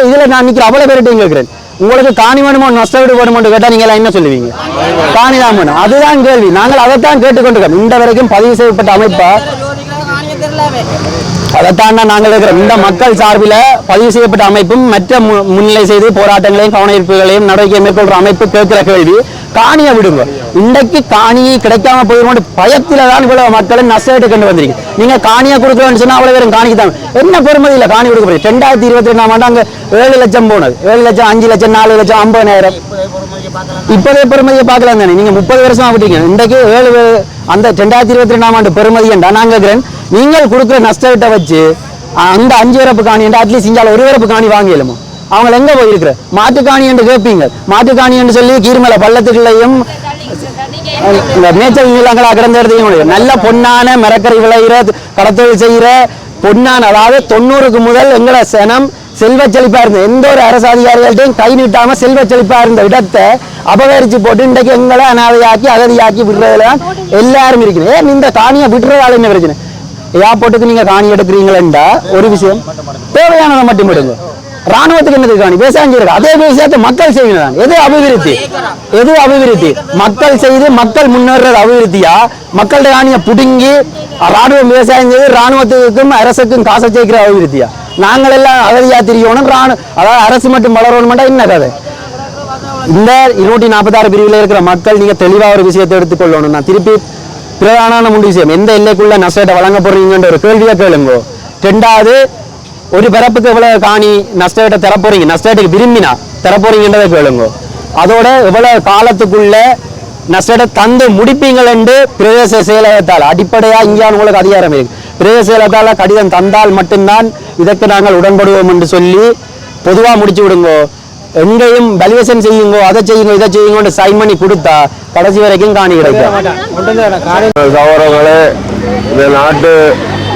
[SPEAKER 8] இதுல நான் நிற்கிற அவ்வளவு பேர்கிட்டையும் கேட்கிறேன். உங்களுக்கு காணி வேணுமோ நஷ்ட வீடு வேணுமோ கேட்டா நீங்க என்ன சொல்லுவீங்க? காணிதான் வேணும். அதுதான் கேள்வி. நாங்கள் அதைத்தான் கேட்டுக்கொண்டிருக்கோம். இந்த வரைக்கும் பதிவு செய்யப்பட்ட அமைப்பா அதைத்தான் நாங்கள் இருக்கிறோம். இந்த மக்கள் சார்பில் பதிவு செய்யப்பட்ட அமைப்பும் மற்ற முன்னிலை செய்து போராட்டங்களையும் கவனஈர்ப்புகளையும் நடவடிக்கை மேற்கொள்ற அமைப்பு கேட்கிற கேள்வி, காணியை விடுங்க. இன்றைக்கு காணியை கிடைக்காம போயிடும் பயத்தில தான் இவ்வளவு மக்களும் நஷ்டத்தை கொண்டு வந்திருக்கு. நீங்க காணியை கொடுக்கணும்னு சொன்னா அவ்வளவு பேரும் காணிக்கு தான் என்ன பெருமதியில காணி கொடுக்க போறீங்க. 2022ஆம் ஆண்டு அங்க 7 லட்சம் போனது, 7 லட்சம், 5 லட்சம், 4 லட்சம், 50,000. இப்போதே பெருமதியை பார்க்கலாம் தானே. நீங்க 30 வருஷமா விட்டீங்க. இன்றைக்கு 7 அந்த 2022ஆம் ஆண்டு பெருமதி என்றா நான் கேட்கிறேன், நீங்கள் கொடுக்குற நஷ்டத்தை வச்சு அந்த 5 வரப்பு காணி என்று அட்லீஸ்ட் இங்கால 1 வரப்பு காணி வாங்கிடலுமோ? அவங்க எங்க போயிருக்கிற மாட்டுக்காணி என்று கேட்பீங்க. மாட்டுக்காணி என்று சொல்லி கீர்மலை பள்ளத்துக்குள்ளையும் மேய்ச்சல் நிலங்களா கிடந்த இடத்தையும் நல்ல பொன்னான மரக்கறி விளைகிற கடத்தொழில் செய்கிற பொன்னான, அதாவது 90க்கு முதல் எங்களை சனம் செல்வ செழிப்பா இருந்த எந்த ஒரு அரசு அதிகாரிகள்ட்டையும் கை நீட்டாம செல்வ செழிப்பா இருந்த இடத்தை அபகரிச்சு போட்டு இன்றைக்கு எங்களை அனாதையாக்கி அகதியாக்கி விடுறதுல எல்லாரும் இருக்கிறேன். ஏன் இந்த காணியை விடுறதால என்ன பிரச்சனை? ஏர்போர்ட்டுக்கு நீங்க காணி எடுக்கிறீங்களா ஒரு விஷயம், தேவையானதை மட்டும் விடுங்க. ராணுவத்துக்கு என்னது காணி? விவசாயம் செய்யறது. அதே விவசாயத்தை மக்கள் செய்யணும். எது அபிவிருத்தி? எது அபிவிருத்தி? மக்கள் செய்து மக்கள் முன்னேறது அபிவிருத்தியா? மக்களுடைய காணியை புடுங்கி ராணுவம் விவசாயம் செய்து ராணுவத்துக்கும் அரசுக்கும் காசை சேர்க்கிற அபிவிருத்தியா? நாங்கள் எல்லாம் அகதியா திரியணும், அதாவது அரசு மட்டும் வளரணும் என்ன கதை? இந்த 246 பிரிவில் இருக்கிற மக்கள் நீங்க தெளிவா ஒரு விஷயத்தை எடுத்துக்கொள்ளணும். நான் திருப்பி பிரதான முன் விஷயம், எந்த எல்லைக்குள்ள நஷ்டத்தை வழங்க போறீங்கன்ற ஒரு கேள்வியை கேளுங்க. 2வது, ஒரு பிறப்புக்கு எவ்வளவு காணி நஷ்டத்தை தரப்போறீங்க, நஷ்டத்துக்கு விரும்பினா தரப்போறீங்கன்றதை கேளுங்க. அதோட எவ்வளவு காலத்துக்குள்ள நஷ்டத்தை தந்து முடிப்பீங்கள் என்று பிரதேச செயலகத்தால் அடிப்படையா இங்கே உங்களுக்கு அதிகாரம் இருக்கு. பிரதேச செயலகத்தால கடிதம் தந்தால் மட்டும்தான் இதற்கு நாங்கள் உடன்படுவோம் என்று சொல்லி பொதுவா முடிச்சு விடுங்க. எங்கேயும் வலிவேஷன் செய்யுங்க, அதை செய்யுங்க, இதை செய்யுங்க சைன் பண்ணி கொடுத்தா கடைசி வரைக்கும் காணி கிடைக்கும்.
[SPEAKER 12] சகோதரர்களே, இந்த நாட்டு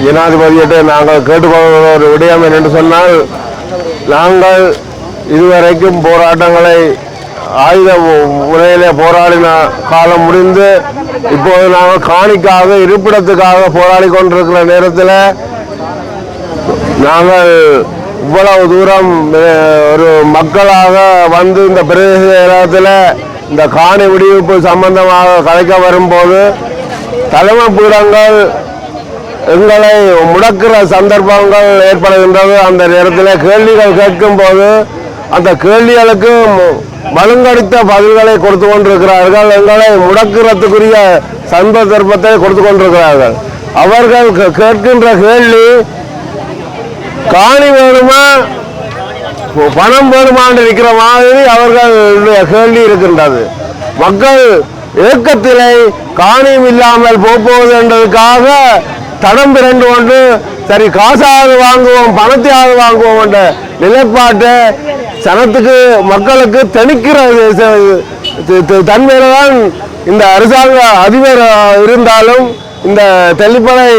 [SPEAKER 12] ஜனாதிபதியிட்ட நாங்கள் கேட்டுக்கொள்ள ஒரு விடயம் என்று சொன்னால், நாங்கள் இதுவரைக்கும் போராட்டங்களை ஆயுத முறையிலே போராடின காலம் முடிந்து இப்போது நாங்கள் காணிக்காக இருப்பிடத்துக்காக போராடி கொண்டிருக்கிற நேரத்தில் நாங்கள் இவ்வளவு தூரம் ஒரு மக்களாக வந்து இந்த பிரதேச இடத்துல இந்த காணி விடுவிப்பு சம்பந்தமாக கலைக்க வரும்போது தலைமை பீடங்கள் எங்களை முடக்கிற சந்தர்ப்பங்கள் ஏற்படுகின்றது. அந்த நேரத்தில் கேள்விகள் கேட்கும் போது அந்த கேள்விகளுக்கு மழுங்கடித்த பதில்களை கொடுத்து கொண்டிருக்கிறார்கள். எங்களை முடக்கிறதுக்குரிய சந்தர்ப்பத்தை கொடுத்து கொண்டிருக்கிறார்கள். அவர்கள் கேட்கின்ற கேள்வி காணி வேணுமா பணம் வேணுமான்னு இருக்கிற மாதிரி அவர்களுடைய கேள்வி இருக்கின்றது. மக்கள் இயக்கத்திலே காணியும் இல்லாமல் போவது என்பதற்காக தடம் பிறண்டு கொண்டு சரி காசாவது வாங்குவோம் பணத்தையாவது வாங்குவோம் என்ற நிலைப்பாட்டை சனத்துக்கு மக்களுக்கு திணிக்கிற தன்மையில தான் இந்த அரசாங்க அதிபர் இருந்தாலும் இந்த தெல்லிப்பளை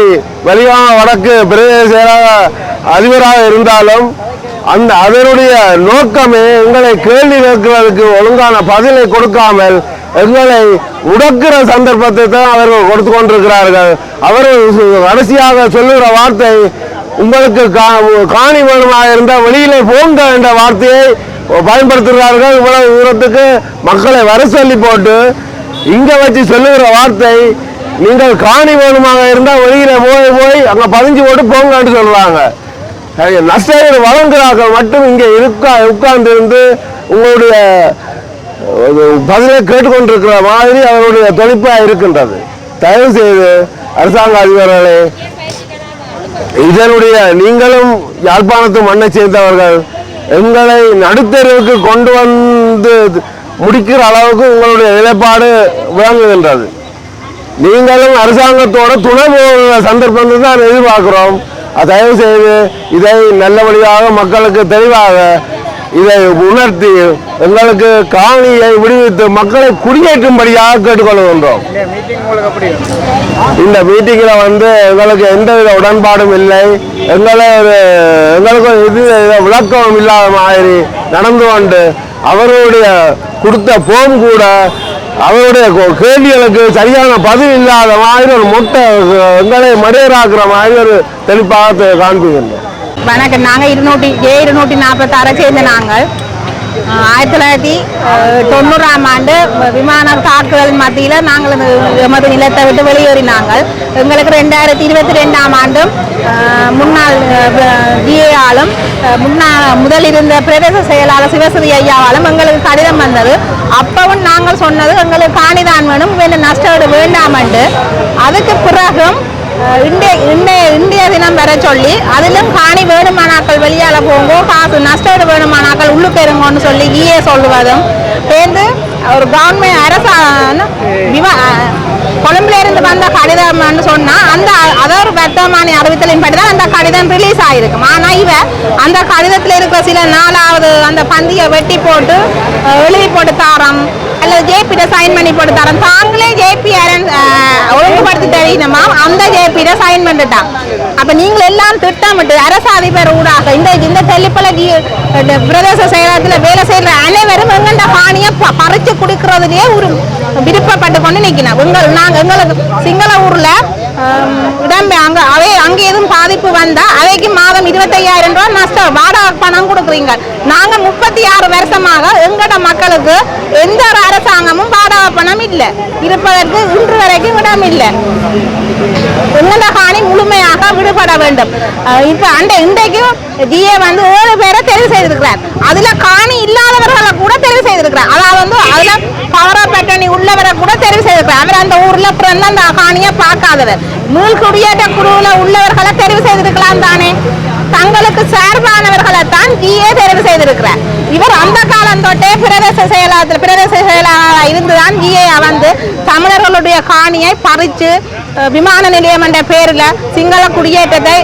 [SPEAKER 12] வலிகாம வடக்கு பிரதேச செயலாளர் அதிபராக இருந்தாலும் அதனுடைய நோக்கமே எங்களை கேள்வி கேட்கிறதுக்கு ஒழுங்கான பதிலை கொடுக்காமல் எங்களை உடக்கிற சந்தர்ப்பத்தை தான் அவர்கள் கொடுத்து கொண்டிருக்கிறார்கள். அவர்கள் கடைசியாக சொல்லுகிற வார்த்தை உங்களுக்கு காணி வேணுமாக இருந்தால் வெளியிலே போங்க என்ற வார்த்தையை பயன்படுத்துகிறார்கள். இவ்வளவு தூரத்துக்கு மக்களை வர சொல்லி போட்டு இங்க வச்சு சொல்லுகிற வார்த்தை நீங்கள் காணி வேணுமாக இருந்தால் வெளியில போய் அங்க பதிஞ்சு போட்டு போங்கன்னு சொல்றாங்க. நஷ்டஈடு வழங்குகிறார்கள் மட்டும் இங்கே உட்கார்ந்து இருந்து உங்களுடைய பதிலை கேட்டுக்கொண்டிருக்கிற மாதிரி அவருடைய தொழிற்பா இருக்கின்றது. தயவு செய்து அரசாங்க அதிகாரிகளே இதனுடைய நீங்களும் யாழ்ப்பாணத்து மண்ணை சேர்ந்தவர்கள் எங்களை நடுத்தருவுக்கு கொண்டு வந்து முடிக்கிற அளவுக்கு உங்களுடைய நிலைப்பாடு விளங்குகின்றது. நீங்களும் அரசாங்கத்தோட துணை போகிற சந்தர்ப்பத்தை தான் எதிர்பார்க்கிறோம். தயவு செய்து இதை நல்லபடியாக மக்களுக்கு தெளிவாக இதை உணர்த்தி எங்களுக்கு காணியை விடுவித்து மக்களை குடியேற்றும்படியாக கேட்டுக்கொள்கின்றோம். இந்த மீட்டிங்கில் எங்களுக்கு எந்தவித உடன்பாடும் இல்லை. எங்களுக்கு இது விளக்கம் இல்லாத மாதிரி நடந்து கொண்டு அவருடைய கொடுத்த போம் கூட அவருடைய கேள்விகளுக்கு சரியான பதில் இல்லாத மாதிரி ஒரு மொட்டை எங்களை மடையராக்குற மாதிரி ஒரு தெளிப்பாக காண்பிக்கின்றோம்.
[SPEAKER 13] வணக்கம். நாங்கள் 246 சேர்ந்த நாங்கள் 1990ஆம் ஆண்டு விமான தாக்குதல் மத்தியில் நாங்கள் எமது நிலத்தை விட்டு வெளியேறினாங்கள். எங்களுக்கு 2022ஆம் ஆண்டும் முன்னாள் ஜிஏஆலும் முதல் இருந்த பிரதேச செயலாளர் சிவசதி ஐயாவாலும் எங்களுக்கு கடிதம் வந்தது. அப்பவும் நாங்கள் சொன்னது எங்களுக்கு காணிதான் வேணும், வேணும் நஷ்டஈடு வேண்டாம் என்று. அதுக்கு பிறகும் இந்திய தினம் வர சொல்லி அதிலும் காணி வேணுமானாக்கள் வெளியால போங்கோ, காசு நஷ்டஈடு வேணுமானாக்கள் உள்ளு பெருங்கோன்னு சொல்லி ஈஏ சொல்லுவதும் சேர்ந்து ஒரு கவர்மெண்ட் கொழும்புல இருந்து வந்த கடிதம்னு சொன்னா அது ஒரு வர்த்தமானி அறிவித்தலின் படிதான் அந்த கடிதம் ரிலீஸ் ஆயிருக்கும். ஆனா அந்த கடிதத்தில் இருக்கிற சில 4வது அந்த பந்தியை வெட்டி போட்டு எழுதி போட்டு தாரம் அல்லது ஜேபியிட சைன் பண்ணி போட்டு தரோம். தாங்களே ஜேபி ஒழுங்குபடுத்தி தெரியணுமா அந்த ஜேபியிட சைன் பண்ணிட்டான். அப்ப நீங்கள் எல்லாம் திட்டமிட்டு அரசு அதிபர் ஊடாக இந்த தெல்லிப்பளை பிரதேச செயலகத்தில் வேலை செய்யற அனைவரும் எங்கண்ட காணியை பறிச்சு குடிக்கிறதுலயே ஒரு விருப்பப்பட்டு கொண்டு நிற்கணும். எங்களுக்கு சிங்கள ஊர்ல அங்கே எதுவும் பாதிப்பு வந்தா அவைக்கு மாதம் 25,000 ரூபாய் நஷ்டம் வாடகை பணம் கொடுக்குறீங்க. நாங்க 36 வருஷமாக எங்கட மக்களுக்கு எந்த ஒரு அரசாங்கமும் வாடகை பணம் இல்லை, இருப்பதற்கு இன்று வரைக்கும் இடம் இல்லை. எங்கட காணி முழுமையாக விடுபட வேண்டும். இப்ப இன்றைக்கும் ஜிஏ 7 பேரை தெரிவு செய்திருக்கிறார். அதுல காணி இல்லாதவர்களை கூட தெரிவு செய்திருக்கிறார். அதாவது அதுல பவர் பட்டணி உள்ளவரை கூட தெரிவு செய்திருக்கிறார். அவர் அந்த ஊர்ல பிறந்த அந்த காணியை பார்க்காதவர். மீள் குடியேற்ற குழுவுல உள்ளவர்களை தெரிவு செய்திருக்கலாம் தானே. தங்களுக்கு சார்பானவர்களை தான் ஜிஏ தெரிவு செய்திருக்கிறார். இவர் அந்த காலம் தொட்டே பிரதேச செயலாளராக இருந்துதான் ஜிஏ தமிழர்களுடைய காணியை பறித்து விமான நிலையம் என்ற பேரில் சிங்கள குடியேற்றத்தை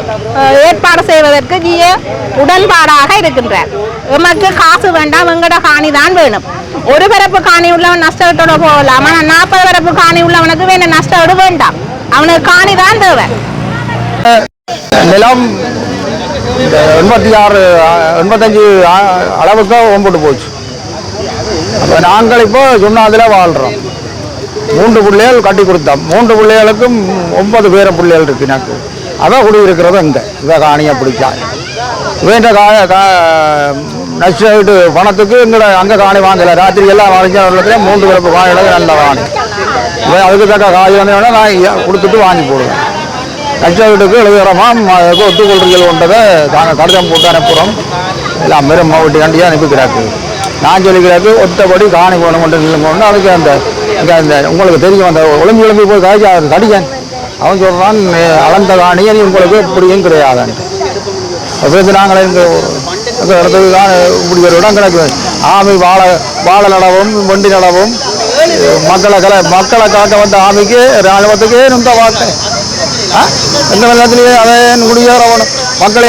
[SPEAKER 13] ஏற்பாடு செய்வதற்கு ஜிஏ உடன்பாடாக இருக்கின்றார். எமக்கு காசு வேண்டாம், எங்கட காணி தான் வேணும். ஒரு பரப்பு காணி உள்ளவன் நஷ்டத்தோட போகலாம். ஆனால் 40 பரப்பு காணி உள்ளவனுக்கு வேணும் நஷ்டோடு வேண்டாம், அவனுக்கு காணி தான் தேவை.
[SPEAKER 14] நிலம் 85 அளவுக்கு ஓம்பட்டு போச்சு. அப்போ நாங்கள் இப்போ சுண்ணாதில் வாழ்கிறோம். 3 பிள்ளைகள் கட்டி கொடுத்தோம். 3 பிள்ளைகளுக்கும் 9 பேர பிள்ளைகள் இருக்கு. எனக்கு அதான் குடியிருக்கிறது இங்கே இதை காணியை பிடிச்சா வேண்ட நஷ்டஈடு பணத்துக்கு எங்களை அங்கே காணி வாங்கலை. ராத்திரி எல்லாம் வாங்கிக்கிறதுல 3 பிறப்பு காணிகளுக்கு நல்ல காணி அதுக்கு தக்க காய் வந்தோடனே நான் கொடுத்துட்டு வாங்கி போடுவேன். நஷ்டவீட்டுக்கு எழுதுகிறோமா ஒத்துக்கொள்றீர்கள் கொண்டதை நாங்கள் கடிதம் போட்டு அனுப்புகிறோம் எல்லாம் மாரி மாவட்டி கண்டியாக அனுப்பிக்கிறாக்கு நான் சொல்லிக்கிறாக்கு ஒத்தபடி காணி போன மட்டும் நில்லுங்க அதுக்கு அந்த அந்த உங்களுக்கு தெரியும் அந்த ஒளிஞ்சு போய் காய்ச்சி அது தடிக்கன் அவன் சொல்கிறான் அளந்த காணியை நீ உங்களுக்கு இப்படியும் கிடையாதுன்ட்டு அப்போ நாங்கள் இந்த இடத்துக்கு இப்படி ஒரு இடம் கிடக்கு ஆமை வாழை நடவும் வண்டி நடவும் மக்களை காக்க வந்த ஆமைக்கு ராணுவத்துக்கே இந்த வார்த்தை எந்த வெள்ளத்திலேயே அதை முடியாதவனும் மக்களை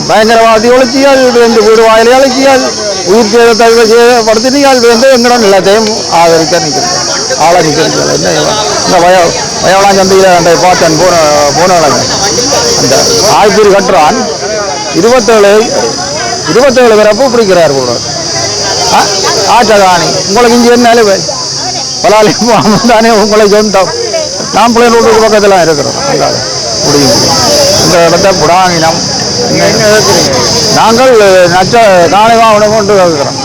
[SPEAKER 14] பயங்கரவாதி ஒழிச்சியால் இந்த வீடு வாயிலே அழைச்சியால் உயிர் சேதத்தை படுத்தினால் எங்கட நிலத்தையும் ஆதரிக்க நிற்கிறது ஆள நிற்கிறது என்ன இந்த வயவளாம் சந்தையில் அந்த பார்த்தேன் போன அந்த ஆய்ப்பூரி கட்டுறான் 27 பிறப்பு பிடிக்கிறார் கூட ஆச்சகாணி உங்களுக்கு இங்கே என்ன பலாலி தானே உங்களை சொந்தம் நாம் பிள்ளை ரோட்டுக்கு பக்கத்தில் இருக்கிறோம் முடியும் இந்த இடத்த புடாங்கினம் நாங்கள் நச்ச காணி வாகனம் கொண்டு இருக்கிறோம்